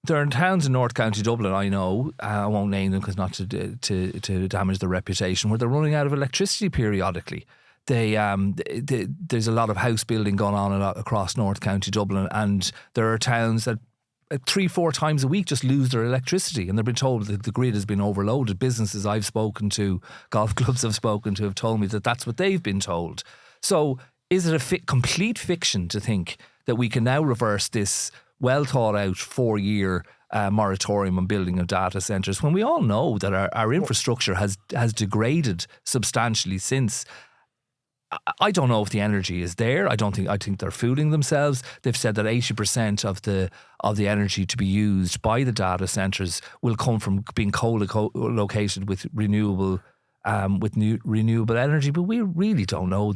There are towns in North County Dublin, I know, I won't name them because not to damage their reputation, where they're running out of electricity periodically. There's a lot of house building going on across North County Dublin, and there are towns that 3-4 times a week just lose their electricity, and they've been told that the grid has been overloaded. Businesses I've spoken to, golf clubs I've spoken to, have told me that that's what they've been told. So is it a complete fiction to think that we can now reverse this well thought out 4-year moratorium on building of data centres, when we all know that our infrastructure has degraded substantially since? I don't know if the energy is there. I think they're fooling themselves. They've said that 80% of the energy to be used by the data centres will come from being co-located with renewable energy, but we really don't know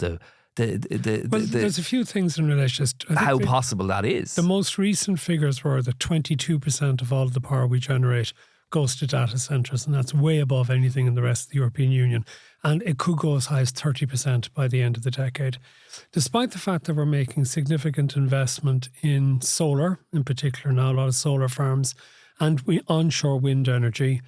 there's a few things in relation to how possible that is. The most recent figures were that 22% of all the power we generate goes to data centres, and that's way above anything in the rest of the European Union. And it could go as high as 30% by the end of the decade. Despite the fact that we're making significant investment in solar, in particular now, a lot of solar farms, and onshore wind energy,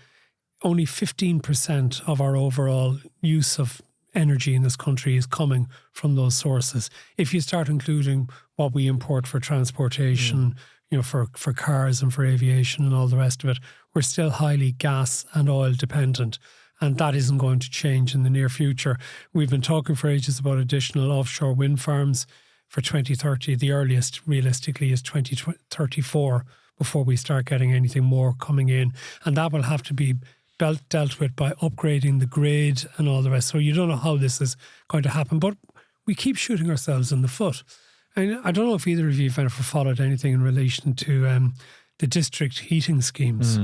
only 15% of our overall use of energy in this country is coming from those sources. If you start including what we import for transportation, for cars and for aviation and all the rest of it, we're still highly gas and oil dependent. And that isn't going to change in the near future. We've been talking for ages about additional offshore wind farms for 2030. The earliest, realistically, is 2034 before we start getting anything more coming in. And that will have to be dealt with by upgrading the grid and all the rest. So you don't know how this is going to happen, but we keep shooting ourselves in the foot. And I don't know if either of you have ever followed anything in relation to the district heating schemes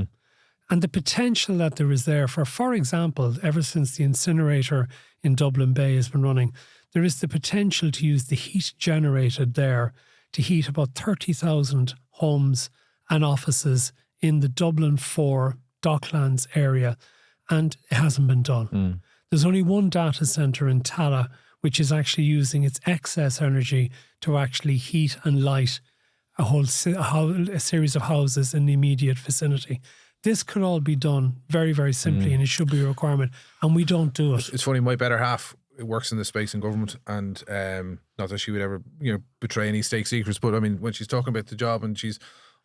and the potential that there is there for example, ever since the incinerator in Dublin Bay has been running, there is the potential to use the heat generated there to heat about 30,000 homes and offices in the Dublin 4 Docklands area, and it hasn't been done. There's only one data centre in Tala which is actually using its excess energy to actually heat and light a series of houses in the immediate vicinity. This could all be done very, very simply, and it should be a requirement, and we don't do it. It's funny, my better half works in this space in government, and not that she would ever betray any state secrets, but I mean, when she's talking about the job, and she's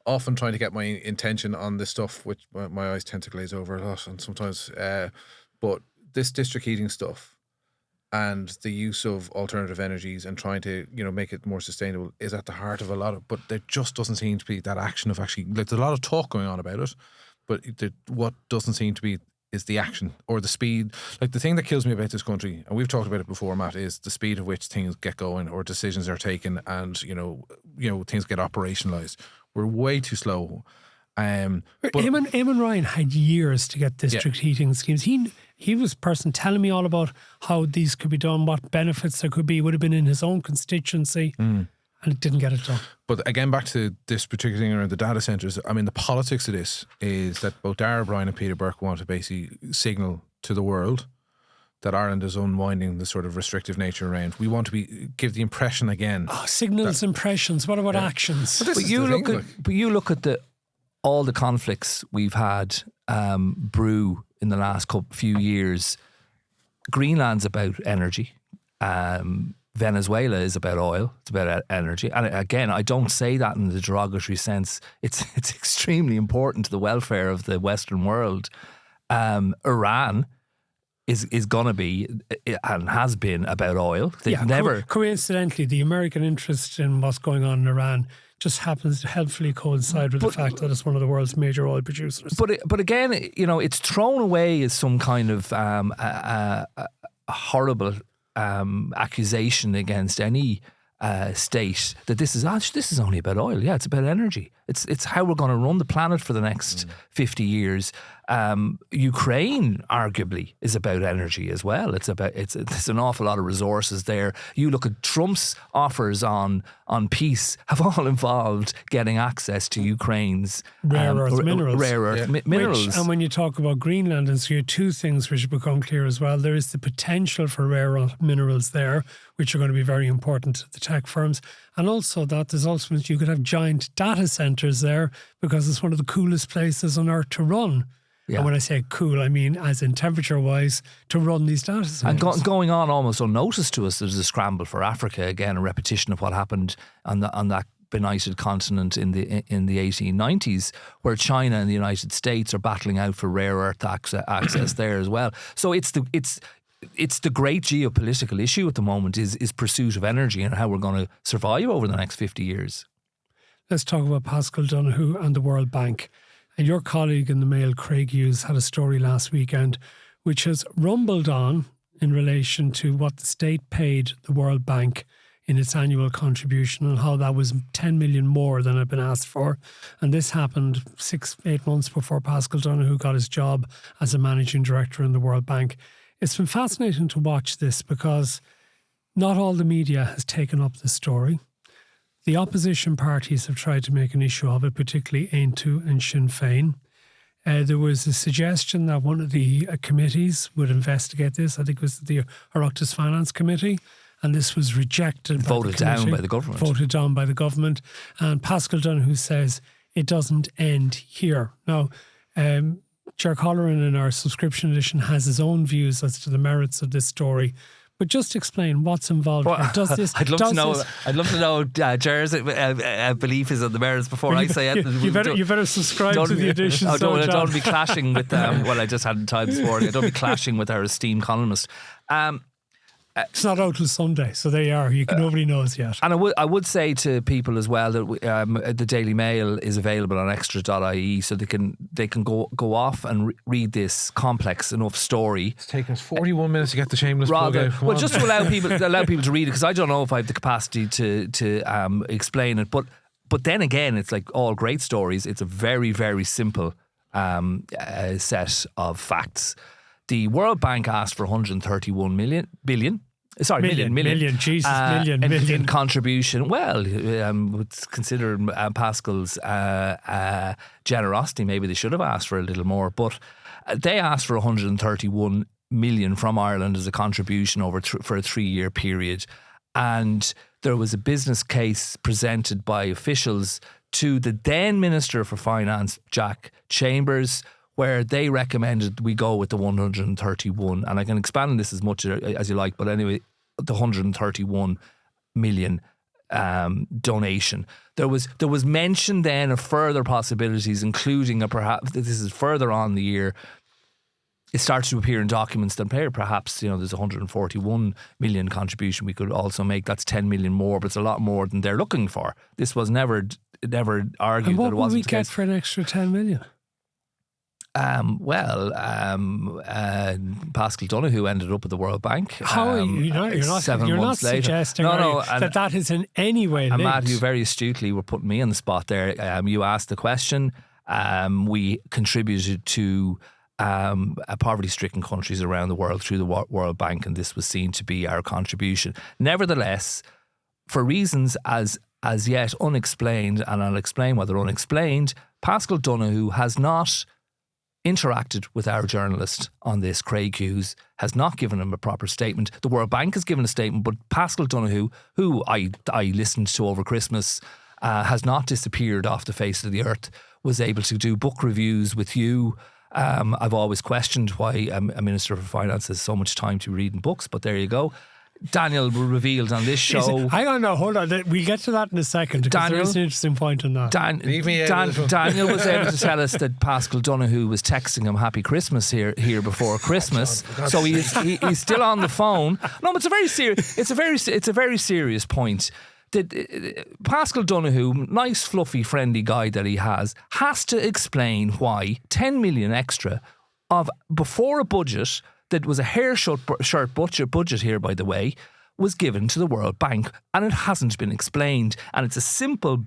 often trying to get my intention on this stuff, which my eyes tend to glaze over a lot, and sometimes but this district heating stuff and the use of alternative energies and trying to make it more sustainable is at the heart of a lot of, but there just doesn't seem to be that action of actually, like, there's a lot of talk going on about it, but what doesn't seem to be is the action or the speed. Like the thing that kills me about this country, and we've talked about it before, Matt, is the speed at which things get going or decisions are taken, and you know things get operationalized. We're way too slow. But Eamon Ryan had years to get district heating schemes. He was the person telling me all about how these could be done, what benefits there could be. Would have been in his own constituency. And it didn't get it done. But again, back to this particular thing around the data centres, I mean, the politics of this is that both Darragh O'Brien and Peter Burke want to basically signal to the world that Ireland is unwinding the sort of restrictive nature around. We want to give the impression again. Signals, impressions. What about actions? But you look at all the conflicts we've had brew in the last few years. Greenland's about energy. Venezuela is about oil. It's about energy. And again, I don't say that in the derogatory sense. It's extremely important to the welfare of the Western world. Iran is going to be and has been about oil. They've never. Coincidentally, the American interest in what's going on in Iran just happens to helpfully coincide with the fact that it's one of the world's major oil producers. But again, it's thrown away as some kind of horrible accusation against any state that this is only about oil. Yeah, it's about energy. It's how we're going to run the planet for the next 50 years. Ukraine arguably is about energy as well. There's an awful lot of resources there. You look at Trump's offers on peace have all involved getting access to Ukraine's rare earth minerals. And when you talk about Greenland, and so you have two things which become clear as well. There is the potential for rare earth minerals there, which are going to be very important to the tech firms. And also that there's also you could have giant data centres there because it's one of the coolest places on earth to run. Yeah. And when I say cool, I mean as in temperature-wise to run these data centres. And going on almost unnoticed to us, there's a scramble for Africa. Again, a repetition of what happened on that benighted continent in the 1890s, where China and the United States are battling out for rare earth access there as well. So it's the great geopolitical issue at the moment is pursuit of energy and how we're going to survive over the next 50 years. Let's talk about Paschal Donohoe and the World Bank. And your colleague in the Mail, Craig Hughes, had a story last weekend which has rumbled on in relation to what the state paid the World Bank in its annual contribution and how that was 10 million more than had been asked for. And this happened 6-8 months before Paschal Donohoe got his job as a managing director in the World Bank. It's been fascinating to watch this because not all the media has taken up the story. The opposition parties have tried to make an issue of it, particularly Aintu and Sinn Féin. There was a suggestion that one of the committees would investigate this. I think it was the Oireachtas Finance Committee. And this was rejected voted down by the government. Voted down by the government. And Paschal Donohoe says it doesn't end here. Now, Ger Colleran in our subscription edition has his own views as to the merits of this story. But just explain what's involved. Does this? I'd love to know. Ger's belief is on the merits before I say it. You better subscribe to the edition. I don't be clashing with. I just hadn't time this morning. I don't be clashing with our esteemed columnist. It's not out till Sunday, so there you are. Nobody knows yet. And I would say to people as well that the Daily Mail is available on extra.ie, so they can go off and read this complex enough story. It's taken us 41 minutes to get the shameless plug out. Well, just to allow people to read it, because I don't know if I have the capacity to explain it. But then again, it's like all great stories. It's a very, very simple set of facts. The World Bank asked for 131 million in contribution. Well, considering Paschal's generosity, maybe they should have asked for a little more. But they asked for 131 million from Ireland as a contribution for a 3-year period. And there was a business case presented by officials to the then Minister for Finance, Jack Chambers, where they recommended we go with the 131, and I can expand on this as much as you like, but anyway, the 131 million donation. There was mention then of further possibilities, including perhaps this is further on the year. It starts to appear in documents that perhaps there's 141 million contribution we could also make. That's 10 million more, but it's a lot more than they're looking for. This was never argued that it wasn't. And what will we get for an extra 10 million? Paschal Donohoe ended up at the World Bank. How are you? You're not 7 months later. Suggesting that is in any way linked. Matt, you very astutely were putting me on the spot there. You asked the question. We contributed to poverty-stricken countries around the world through the World Bank, and this was seen to be our contribution. Nevertheless, for reasons as yet unexplained, and I'll explain why they're unexplained, Paschal Donohoe has not interacted with our journalist on this. Craig Hughes has not given him a proper statement. The World Bank has given a statement, but Paschal Donohoe, who I listened to over Christmas, has not disappeared off the face of the earth, was able to do book reviews with you. I've always questioned why a Minister for Finance has so much time to read books, but there you go. Daniel revealed on this show. Hang on, no, hold on. We'll get to that in a second, because there is an interesting point on that. Daniel was able to tell us that Paschal Donohoe was texting him Happy Christmas here before Christmas. So he's still on the phone. No, but it's a very serious point. Paschal Donohoe, nice, fluffy, friendly guy that he has to explain why 10 million extra before a budget that was a hair-shirt budget here, by the way, was given to the World Bank, and it hasn't been explained. And it's a simple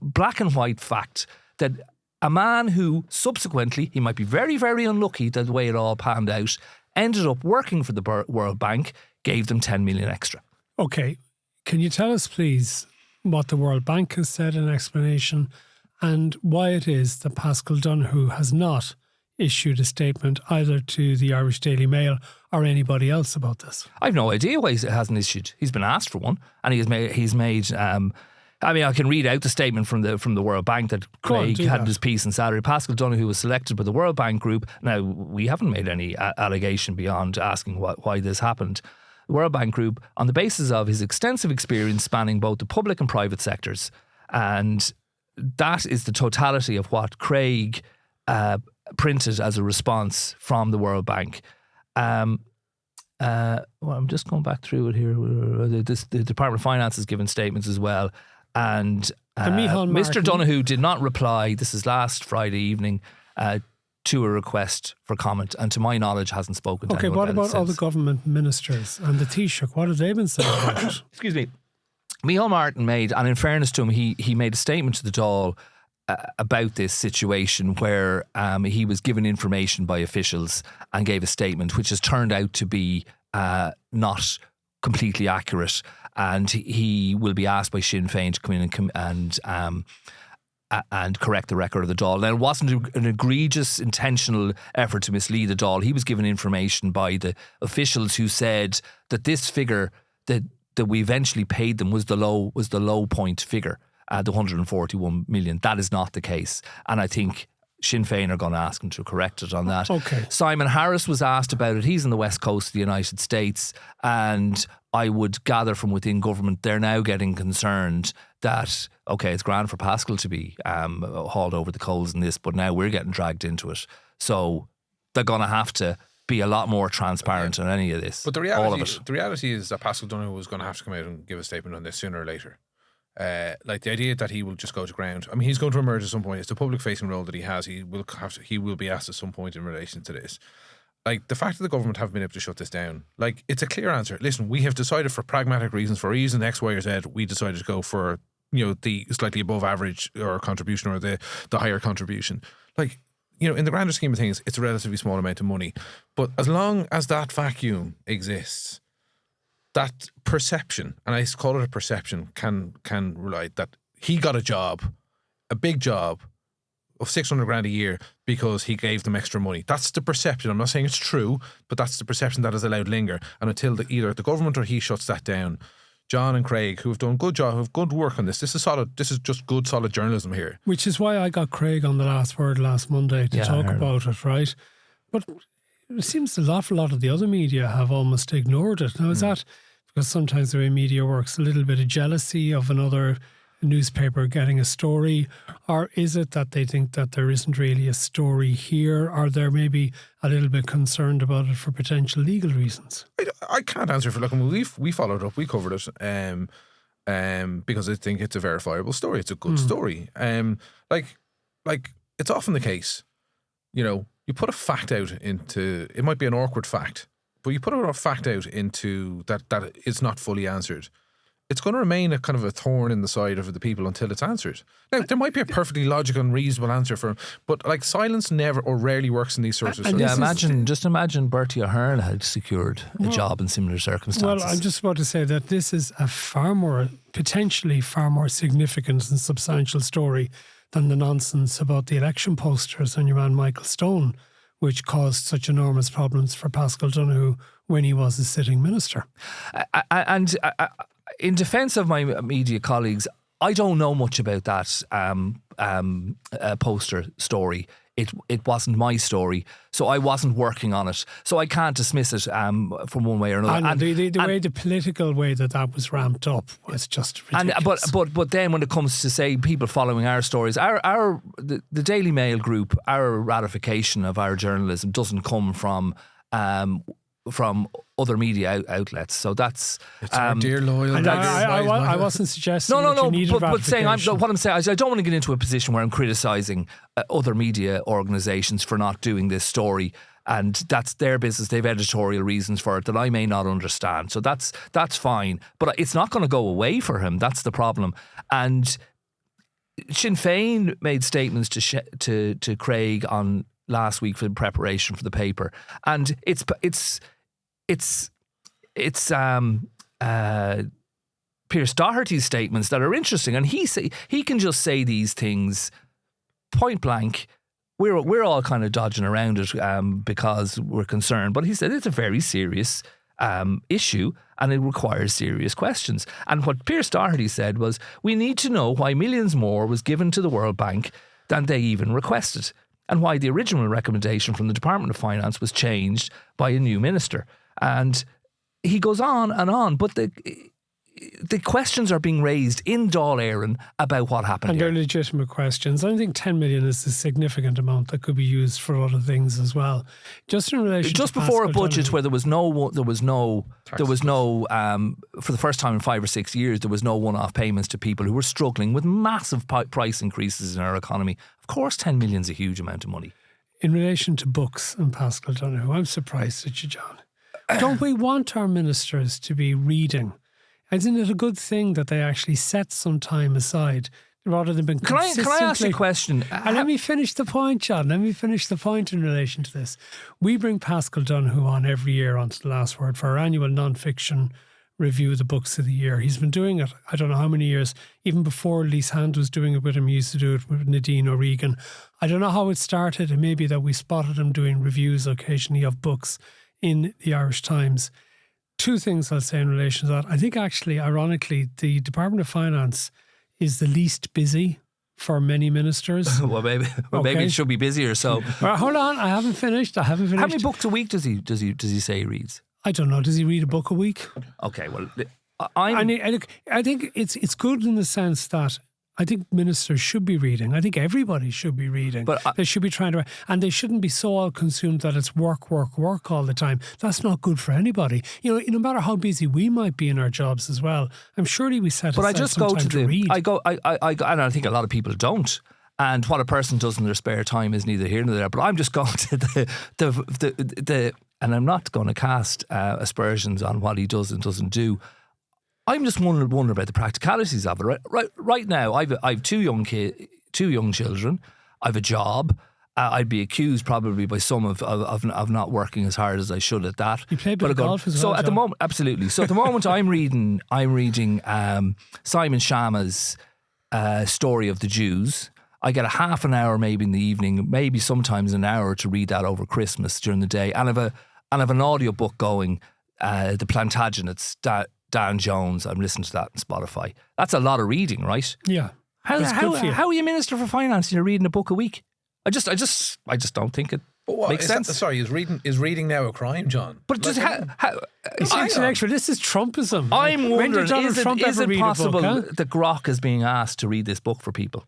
black and white fact that a man who subsequently, he might be very, very unlucky that the way it all panned out, ended up working for the World Bank, gave them 10 million extra. Okay. Can you tell us, please, what the World Bank has said in explanation, and why it is that Paschal Donohoe has not issued a statement either to the Irish Daily Mail or anybody else about this? I've no idea why he hasn't issued. He's been asked for one, and he's made. I can read out the statement from the World Bank that Craig had his piece on Saturday. Paschal Donohoe was selected by the World Bank Group. Now, we haven't made any allegation beyond asking why this happened. The World Bank Group, on the basis of his extensive experience spanning both the public and private sectors, and that is the totality of what Craig printed as a response from the World Bank. I'm just going back through it here. The Department of Finance has given statements as well. And Mr. Donohoe did not reply, this is last Friday evening, to a request for comment, and to my knowledge hasn't spoken to anyone. Okay, what about all the government ministers and the Taoiseach? What have they been saying about it? Excuse me. Micheál Martin made, and in fairness to him, he made a statement to the Dáil about this situation where he was given information by officials and gave a statement which has turned out to be not completely accurate, and he will be asked by Sinn Féin to come in and correct the record of the Dáil. Now, it wasn't an egregious intentional effort to mislead the Dáil. He was given information by the officials who said that this figure that we eventually paid them was the low point figure. The 141 million. That is not the case. And I think Sinn Féin are going to ask him to correct it on that. Okay. Simon Harris was asked about it. He's in the west coast of the United States, and I would gather from within government they're now getting concerned that, okay, it's grand for Paschal to be hauled over the coals in this, but now we're getting dragged into it. So they're going to have to be a lot more transparent on any of this. But the reality is that Paschal Donohoe was going to have to come out and give a statement on this sooner or later. Like the idea that he will just go to ground. I mean, he's going to emerge at some point. It's the public-facing role that he has. He will be asked at some point in relation to this. Like the fact that the government haven't been able to shut this down. Like it's a clear answer. Listen, we have decided for pragmatic reasons, for reason X, Y, or Z, we decided to go for the slightly above average or contribution or the higher contribution. Like in the grander scheme of things, it's a relatively small amount of money. But as long as that vacuum exists, that perception, and I call it a perception, can rely that he got a job, a big job of 600 grand a year because he gave them extra money. That's the perception. I'm not saying it's true, but that's the perception that is allowed linger. And until either the government or he shuts that down, John and Craig, who have done good job, who have good work on this. This is solid. This is just good, solid journalism here. Which is why I got Craig on The Last Word last Monday to talk about it, right? But it seems an awful lot of the other media have almost ignored it. Now, is that because sometimes the way media works, a little bit of jealousy of another newspaper getting a story, or is it that they think that there isn't really a story here, or they're maybe a little bit concerned about it for potential legal reasons? I can't answer for. Look, we followed up, we covered it, because I think it's a verifiable story. It's a good story. Like it's often the case you put a fact out into, it might be an awkward fact, but you put a fact out into that it's not fully answered, it's going to remain a kind of a thorn in the side of the people until it's answered. Now, there might be a perfectly logical and reasonable answer for him, but like silence never or rarely works in these sorts of Yeah, just imagine Bertie Ahern had secured a job in similar circumstances. Well, I'm just about to say that this is a potentially far more significant and substantial story than the nonsense about the election posters and your man Michael Stone, which caused such enormous problems for Paschal Donohoe when he was a sitting minister. And in defence of my media colleagues, I don't know much about that poster story. It wasn't my story, so I wasn't working on it. So I can't dismiss it from one way or another. And the political way that was ramped up was just ridiculous. But then when it comes to, say, people following our stories, the Daily Mail group, our ratification of our journalism doesn't come from other media outlets. So that's it's our dear loyal. And I wasn't suggesting that you needed but saying what I'm saying is I don't want to get into a position where I'm criticising other media organisations for not doing this story, and that's their business. They've editorial reasons for it that I may not understand. So that's fine, but it's not going to go away for him. That's the problem. And Sinn Féin made statements to Craig on last week for preparation for the paper, and it's Pierce Doherty's statements that are interesting, and he can just say these things point blank. We're all kind of dodging around it because we're concerned, but he said it's a very serious issue and it requires serious questions. And what Pierce Doherty said was, we need to know why millions more was given to the World Bank than they even requested, and why the original recommendation from the Department of Finance was changed by a new minister. And he goes on, but the questions are being raised in Dáil Éireann about what happened and here. they're legitimate questions. I think 10 million is a significant amount that could be used for other things as well. Just in relation just to before Paschal a budget Donohoe, where there was no for the first time in 5 or 6 years, there was no one-off payments to people who were struggling with massive price increases in our economy. Of course 10 million is a huge amount of money. in relation to books and Paschal Donohoe, I'm surprised at you, John. Don't we want our ministers to be reading? Isn't it a good thing that they actually set some time aside rather than being consistently... Can I ask you a question? And let me finish the point, John. Let me finish the point in relation to this. We bring Paschal Donohoe on every year onto The Last Word for our annual non-fiction review of the books of the year. He's been doing it, I don't know how many years. Even before Lise Hand was doing it with him, he used to do it with Nadine O'Regan. I don't know how it started. It may be that we spotted him doing reviews occasionally of books in the Irish Times. Two things I'll say in relation to that. I think actually, ironically, the Department of Finance is the least busy for many ministers. Well, maybe it should be busier. So hold on, I haven't finished. How many books a week does he say he reads? I don't know. Does he read a book a week? Okay, well, I think it's good in the sense that I think ministers should be reading. I think everybody should be reading. But they should be trying to, and they shouldn't be so all consumed that it's work all the time. That's not good for anybody. You know, no matter how busy we might be in our jobs as well, I'm surely we set aside some time to read. And I think a lot of people don't. And what a person does in their spare time is neither here nor there. But I'm just going to the and I'm not going to cast aspersions on what he does and doesn't do. I'm just wondering about the practicalities of it. Right now, I've two young children. I have a job. I'd be accused probably by some of not working as hard as I should at that. You play a bit of golf as well. So at the moment, absolutely. So at the moment, I'm reading Simon Schama's Story of the Jews. I get a half an hour maybe in the evening, maybe sometimes an hour to read that over Christmas during the day, and I've an audio book going, The Plantagenets. Dan Jones, I'm listening to that on Spotify. That's a lot of reading, right? Yeah. How are you Minister for Finance and you're reading a book a week? I just don't think it makes sense. Is reading now a crime, John? But just it's intellectual. This is Trumpism. I'm wondering, is it possible book, that Grok is being asked to read this book for people?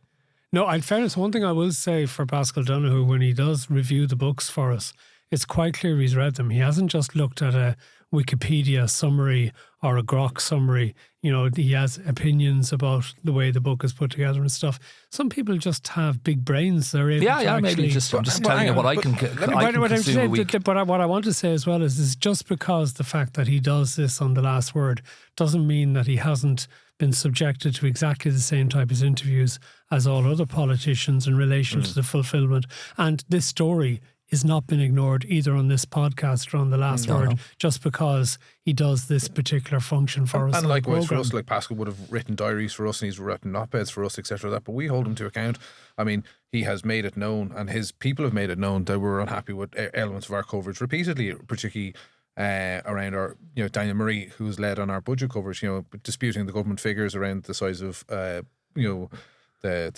No, in fairness, one thing I will say for Paschal Donohoe when he does review the books for us it's quite clear he's read them. He hasn't just looked at a Wikipedia summary or a Grok summary. You know, he has opinions about the way the book is put together and stuff. Some people just have big brains. They're able to actually... maybe I'm just telling you what I can consume a week. But what I want to say as well is just because the fact that he does this on The Last Word doesn't mean that he hasn't been subjected to exactly the same type of interviews as all other politicians in relation to the fulfilment. And this story is not been ignored either on this podcast or on The Last Word, just because he does this particular function for us. And likewise for us, like Paschal would have written diaries for us and he's written op-eds for us, etc. But we hold him to account. I mean, he has made it known and his people have made it known that we're unhappy with elements of our coverage repeatedly, particularly around our, Daniel Murray, who's led on our budget coverage, disputing the government figures around the size of, the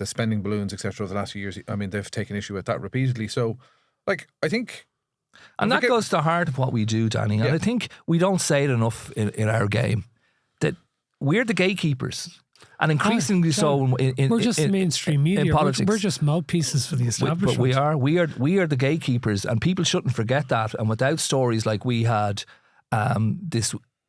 spending balloons, etc. over the last few years. I mean, they've taken issue with that repeatedly. So, I think... And that goes to the heart of what we do, Danny. And I think we don't say it enough in our game, that we're the gatekeepers. And increasingly so we're just mainstream media. In politics. We're just mouthpieces for the establishment. But we are the gatekeepers, and people shouldn't forget that. And without stories like we had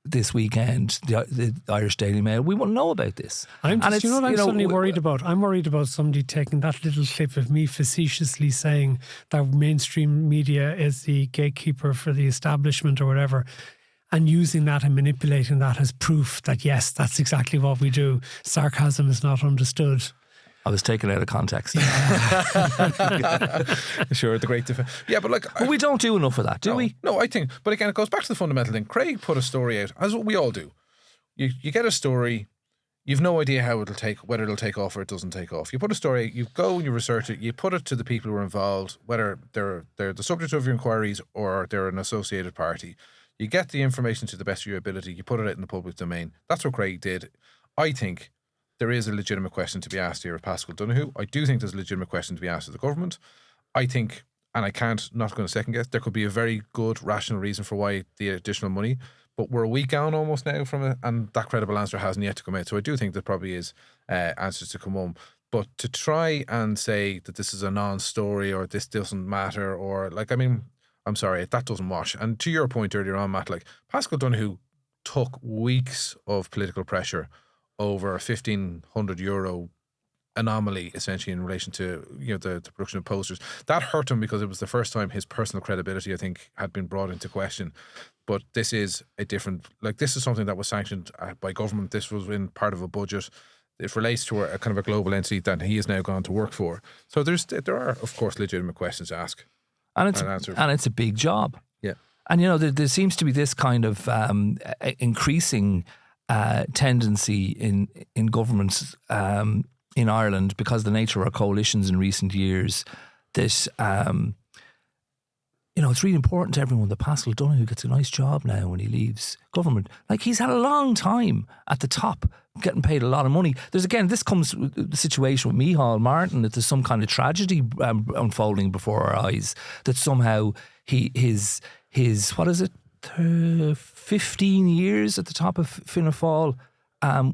this weekend, the Irish Daily Mail, we wouldn't know about this. I'm suddenly worried about? I'm worried about somebody taking that little clip of me facetiously saying that mainstream media is the gatekeeper for the establishment or whatever, and using that and manipulating that as proof that, yes, that's exactly what we do. Sarcasm is not understood. I was taken out of context. Sure, the great defense. Yeah, but but we don't do enough of that, do we? No, I think, but again, it goes back to the fundamental thing. Craig put a story out, as what we all do. You get a story, you've no idea whether it'll take off or it doesn't take off. You put a story, you go and you research it, you put it to the people who are involved, whether they're the subject of your inquiries or they're an associated party. You get the information to the best of your ability, you put it out in the public domain. That's what Craig did. I think there is a legitimate question to be asked here of Paschal Donohoe. I do think there's a legitimate question to be asked of the government. I think, and not going to second guess, there could be a very good rational reason for why the additional money, but we're a week on almost now from it, and that credible answer hasn't yet to come out. So I do think there probably is answers to come home. But to try and say that this is a non-story or this doesn't matter, or I'm sorry, that doesn't wash. And to your point earlier on, Matt, Paschal Donohoe took weeks of political pressure over a €1,500 anomaly, essentially, in relation to the production of posters. That hurt him because it was the first time his personal credibility, I think, had been brought into question. But this is a different, this is something that was sanctioned by government. This was in part of a budget. It relates to a kind of a global entity that he has now gone to work for. So there are, of course, legitimate questions to ask. And it's a big job. Yeah. And, there seems to be this kind of increasing tendency in governments in Ireland, because of the nature of our coalitions in recent years, that it's really important to everyone that Paschal Donohoe gets a nice job now when he leaves government. He's had a long time at the top, getting paid a lot of money. This comes with the situation with Micheál Martin, that there's some kind of tragedy unfolding before our eyes, that somehow his what is it, 15 years at the top of Fianna Fáil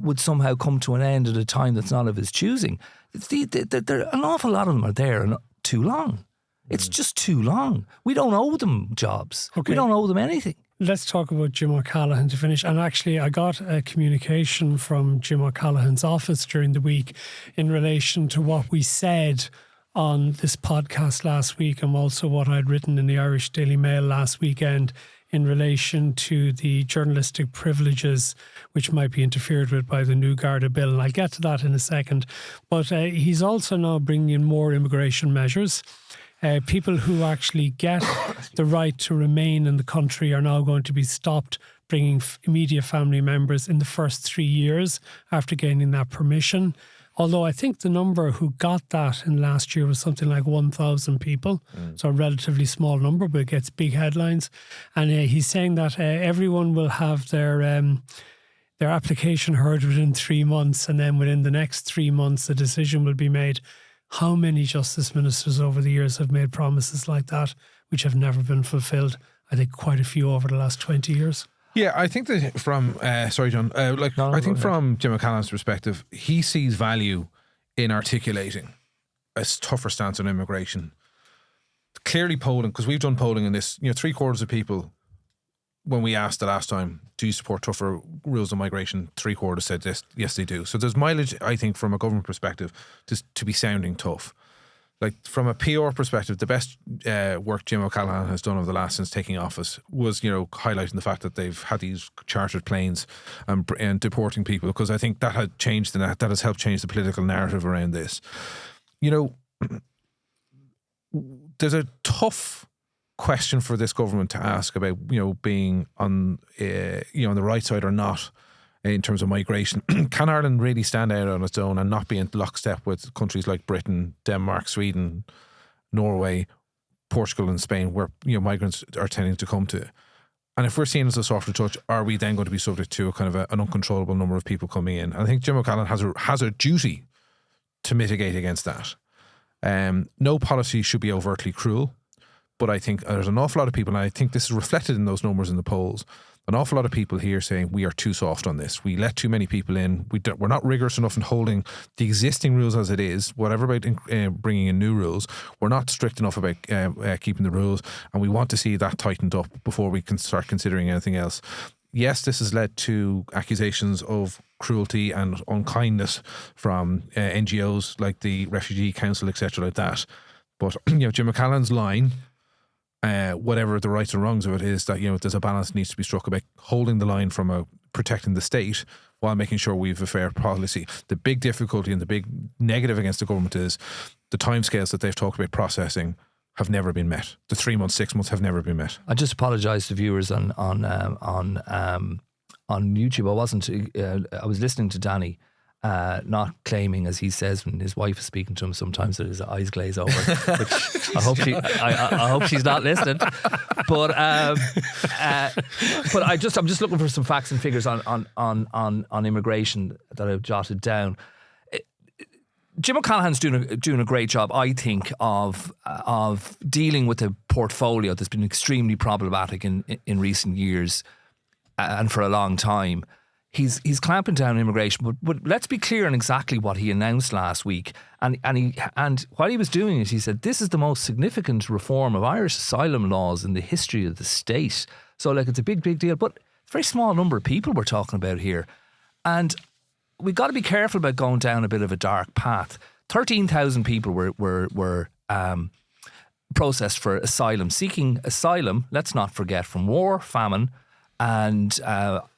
would somehow come to an end at a time that's not of his choosing. An awful lot of them are there and too long. It's just too long. We don't owe them jobs. Okay. We don't owe them anything. Let's talk about Jim O'Callaghan to finish. And actually, I got a communication from Jim O'Callaghan's office during the week in relation to what we said on this podcast last week, and also what I'd written in the Irish Daily Mail last weekend in relation to the journalistic privileges which might be interfered with by the new Garda bill. And I'll get to that in a second. But he's also now bringing in more immigration measures. People who actually get the right to remain in the country are now going to be stopped bringing immediate family members in the first 3 years after gaining that permission. Although I think the number who got that in last year was something like 1,000 people. So a relatively small number, but it gets big headlines. And he's saying that everyone will have their application heard within 3 months, and then within the next 3 months, the decision will be made. How many justice ministers over the years have made promises like that, which have never been fulfilled? I think quite a few over the last 20 years. Yeah, I think that from sorry, John. I think from Jim O'Callaghan's perspective, he sees value in articulating a tougher stance on immigration. clearly polling, because we've done polling in this, 3/4 of people, when we asked the last time, do you support tougher rules on migration, 3/4 said yes they do. So there's mileage, I think, from a government perspective to be sounding tough. Like, from a PR perspective, the best work Jim O'Callaghan has done over the last since taking office was, highlighting the fact that they've had these chartered planes and deporting people, because I think that had changed that has helped change the political narrative around this. There's a tough question for this government to ask about, being on the right side or not in terms of migration. Can Ireland really stand out on its own and not be in lockstep with countries like Britain, Denmark, Sweden, Norway, Portugal and Spain, where migrants are tending to come to? And if we're seen as a softer touch, are we then going to be subject to a kind of an uncontrollable number of people coming in? And I think Jim O'Callaghan has a duty to mitigate against that. No policy should be overtly cruel. But I think there's an awful lot of people, and I think this is reflected in those numbers in the polls, an awful lot of people here saying we are too soft on this. We let too many people in. We're not rigorous enough in holding the existing rules as it is, whatever about bringing in new rules. We're not strict enough about keeping the rules, and we want to see that tightened up before we can start considering anything else. Yes, this has led to accusations of cruelty and unkindness from NGOs like the Refugee Council, etc., like that. But Jim O'Callaghan's line, whatever the rights and wrongs of it, is that there's a balance that needs to be struck about holding the line from protecting the state while making sure we have a fair policy. The big difficulty and the big negative against the government is the timescales that they've talked about processing have never been met. The 3 months, 6 months have never been met. I just apologise to viewers on YouTube. I was listening to Danny. Not claiming, as he says when his wife is speaking to him, sometimes that his eyes glaze over. Which I hope she's not listening. But I'm just looking for some facts and figures on immigration that I've jotted down. Jim O'Callaghan's doing a great job, I think, of dealing with a portfolio that's been extremely problematic in recent years and for a long time. He's clamping down on immigration, but let's be clear on exactly what he announced last week. And while he was doing it, he said, this is the most significant reform of Irish asylum laws in the history of the state. So, it's a big deal, but it's a very small number of people we're talking about here. And we've got to be careful about going down a bit of a dark path. 13,000 people were processed for asylum, seeking asylum, let's not forget, from war, famine, and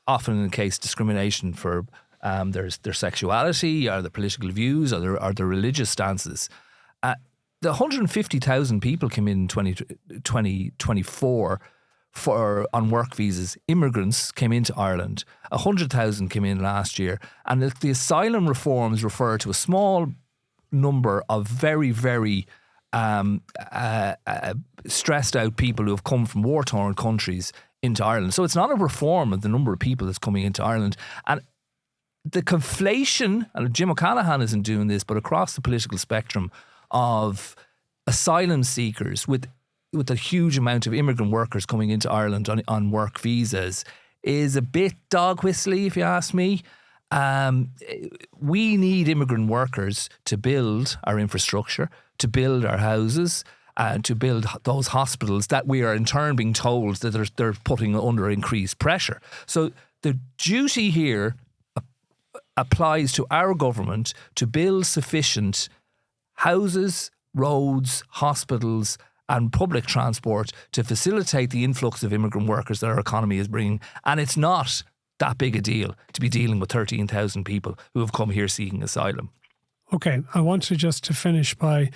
often in the case discrimination for their sexuality or their political views or their religious stances. The 150,000 people came in 2024 on work visas. Immigrants came into Ireland. 100,000 came in last year. And the asylum reforms refer to a small number of very, very stressed out people who have come from war-torn countries into Ireland. So it's not a reform of the number of people that's coming into Ireland. And the conflation, and Jim O'Callaghan isn't doing this, but across the political spectrum, of asylum seekers with a huge amount of immigrant workers coming into Ireland on work visas is a bit dog whistly, if you ask me. We need immigrant workers to build our infrastructure, to build our houses, and to build those hospitals that we are in turn being told that they're putting under increased pressure. So the duty here applies to our government to build sufficient houses, roads, hospitals and public transport to facilitate the influx of immigrant workers that our economy is bringing. And it's not that big a deal to be dealing with 13,000 people who have come here seeking asylum. Okay, I want to finish by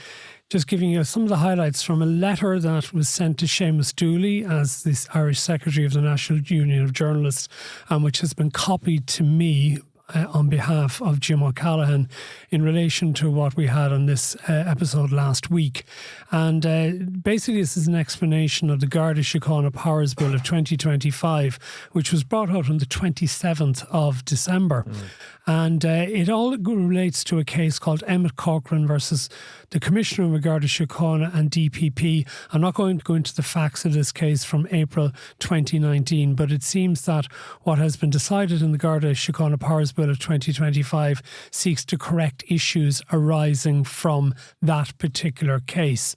just giving you some of the highlights from a letter that was sent to Seamus Dooley as the Irish Secretary of the National Union of Journalists, and which has been copied to me on behalf of Jim O'Callaghan in relation to what we had on this episode last week. And basically this is an explanation of the Garda Síochána Powers Bill of 2025, which was brought out on the 27th of December. And it all relates to a case called Emmett Corcoran versus the Commissioner of Garda Síochána and DPP. I'm not going to go into the facts of this case from April 2019, but it seems that what has been decided in the Garda Síochána Powers Bill Bill of 2025 seeks to correct issues arising from that particular case.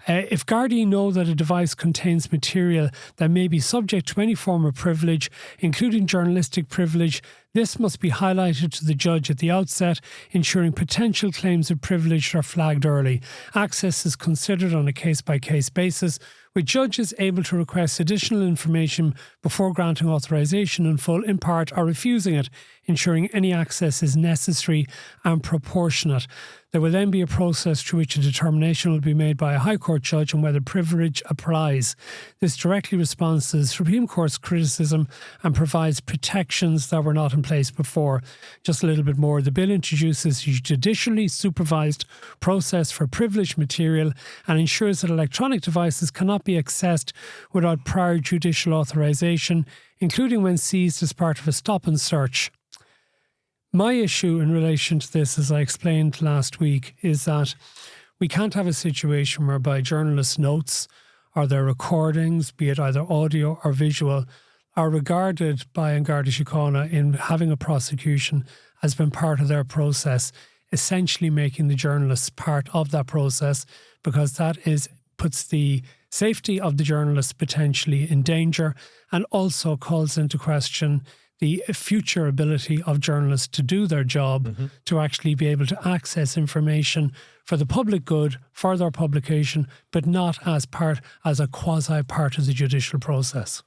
If Gardaí know that a device contains material that may be subject to any form of privilege, including journalistic privilege, this must be highlighted to the judge at the outset, ensuring potential claims of privilege are flagged early. Access is considered on a case-by-case basis, with judges able to request additional information before granting authorisation in full, in part, or refusing it, ensuring any access is necessary and proportionate. There will then be a process through which a determination will be made by a High Court judge on whether privilege applies. This directly responds to the Supreme Court's criticism and provides protections that were not in place before. Just a little bit more. The bill introduces a judicially supervised process for privileged material and ensures that electronic devices cannot be accessed without prior judicial authorisation, including when seized as part of a stop and search. My issue in relation to this, as I explained last week, is that we can't have a situation whereby journalists' notes or their recordings, be it either audio or visual, are regarded by An Garda Síochána in having a prosecution as being part of their process, essentially making the journalists part of that process, because that puts the safety of the journalists potentially in danger and also calls into question the future ability of journalists to do their job, to actually be able to access information for the public good, for their publication, but not as a quasi part of the judicial process.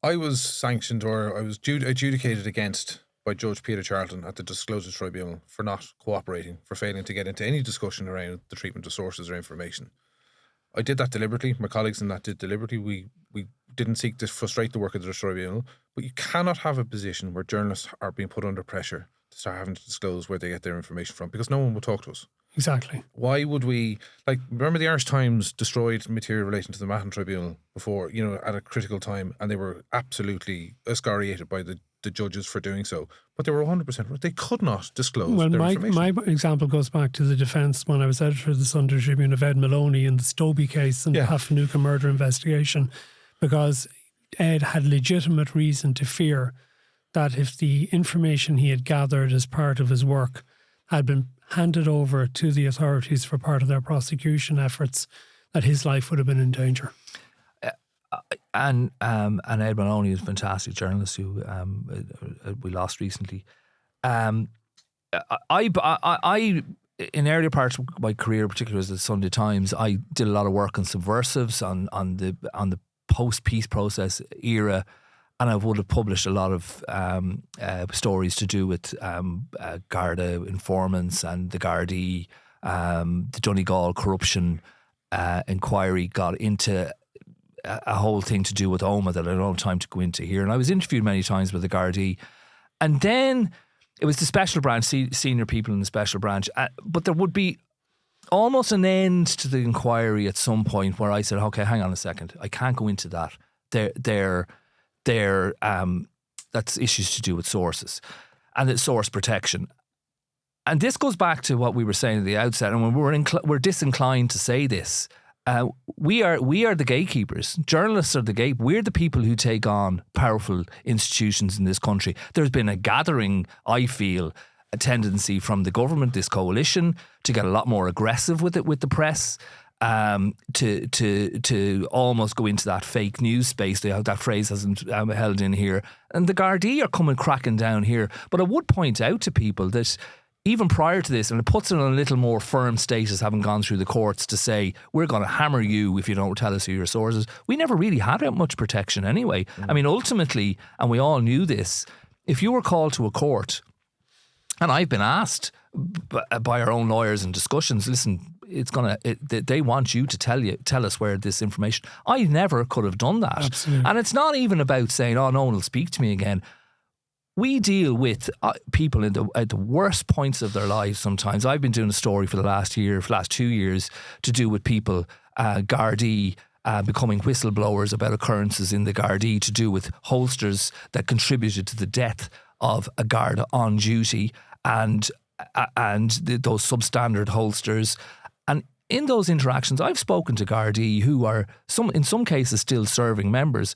I was sanctioned, or I was adjudicated against by Judge Peter Charlton at the Disclosure Tribunal for not cooperating, for failing to get into any discussion around the treatment of sources or information. I did that deliberately. My colleagues in that did deliberately. We didn't seek to frustrate the work of the tribunal, but you cannot have a position where journalists are being put under pressure to start having to disclose where they get their information from, because no one will talk to us. Exactly. Why would we, remember the Irish Times destroyed material relating to the Mahon Tribunal before, at a critical time, and they were absolutely excoriated by the judges for doing so. But they were 100% right. They could not disclose their information. My example goes back to the defence when I was editor of the Sunday Tribune of Ed Maloney in the Stobie case and the Hafanuka murder investigation, because Ed had legitimate reason to fear that if the information he had gathered as part of his work had been handed over to the authorities for part of their prosecution efforts, that his life would have been in danger. And Ed Maloney is a fantastic journalist who we lost recently. I in earlier parts of my career, particularly as the Sunday Times, I did a lot of work on subversives, on the post-peace process era, and I would have published a lot of stories to do with Garda informants and the Gardaí. The Donegal corruption inquiry got into a whole thing to do with Oma that I don't have time to go into here. And I was interviewed many times with the Gardaí. And then it was the special branch, senior people in the special branch. But there would be almost an end to the inquiry at some point where I said, okay, hang on a second. I can't go into that. That's issues to do with sources and it's source protection. And this goes back to what we were saying at the outset. And when we're disinclined to say this, we are the gatekeepers. Journalists are we're the people who take on powerful institutions in this country. There's been a gathering, I feel, a tendency from the government, this coalition, to get a lot more aggressive with the press, to almost go into that fake news space. That phrase hasn't held in here. And the Gardaí are cracking down here. But I would point out to people that even prior to this, and it puts it on a little more firm status, having gone through the courts to say, we're going to hammer you if you don't tell us who your sources. We never really had that much protection anyway. I mean, ultimately, and we all knew this, if you were called to a court, and I've been asked by our own lawyers in discussions, listen, they want you to tell us where this information. I never could have done that. Absolutely. And it's not even about saying, oh, no one will speak to me again. We deal with people at the worst points of their lives sometimes. I've been doing a story for the last 2 years to do with people, Gardaí, becoming whistleblowers about occurrences in the Gardaí, to do with holsters that contributed to the death of a Garda on duty and those substandard holsters. And in those interactions, I've spoken to Gardaí who are in some cases still serving members.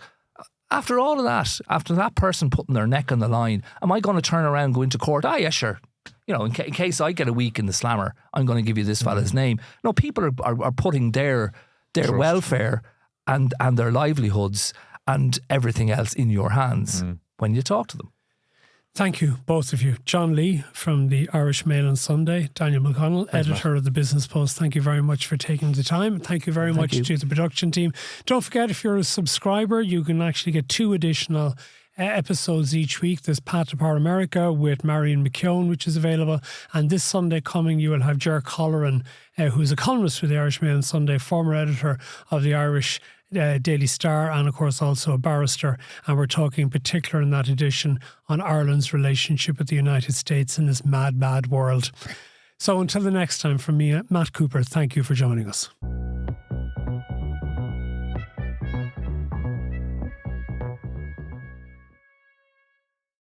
After all of that, after that person putting their neck on the line, am I going to turn around and go into court? Ah, yeah, sure. You know, in case I get a week in the slammer, I'm going to give you this fella's name. No, people are putting their welfare and their livelihoods and everything else in your hands when you talk to them. Thank you, both of you. John Lee from the Irish Mail on Sunday, Daniel McConnell, editor of the Business Post. Thank you very much for taking the time. Thank you very much to the production team. Don't forget, if you're a subscriber, you can actually get 2 additional episodes each week. There's Pat to Power America with Marion McKeown, which is available. And this Sunday coming, you will have Ger Colleran, who's a columnist for the Irish Mail on Sunday, former editor of the Irish Daily Star, and of course also a barrister, and we're talking in particular in that edition on Ireland's relationship with the United States in this mad world. So until the next time, from me, Matt Cooper, thank you for joining us.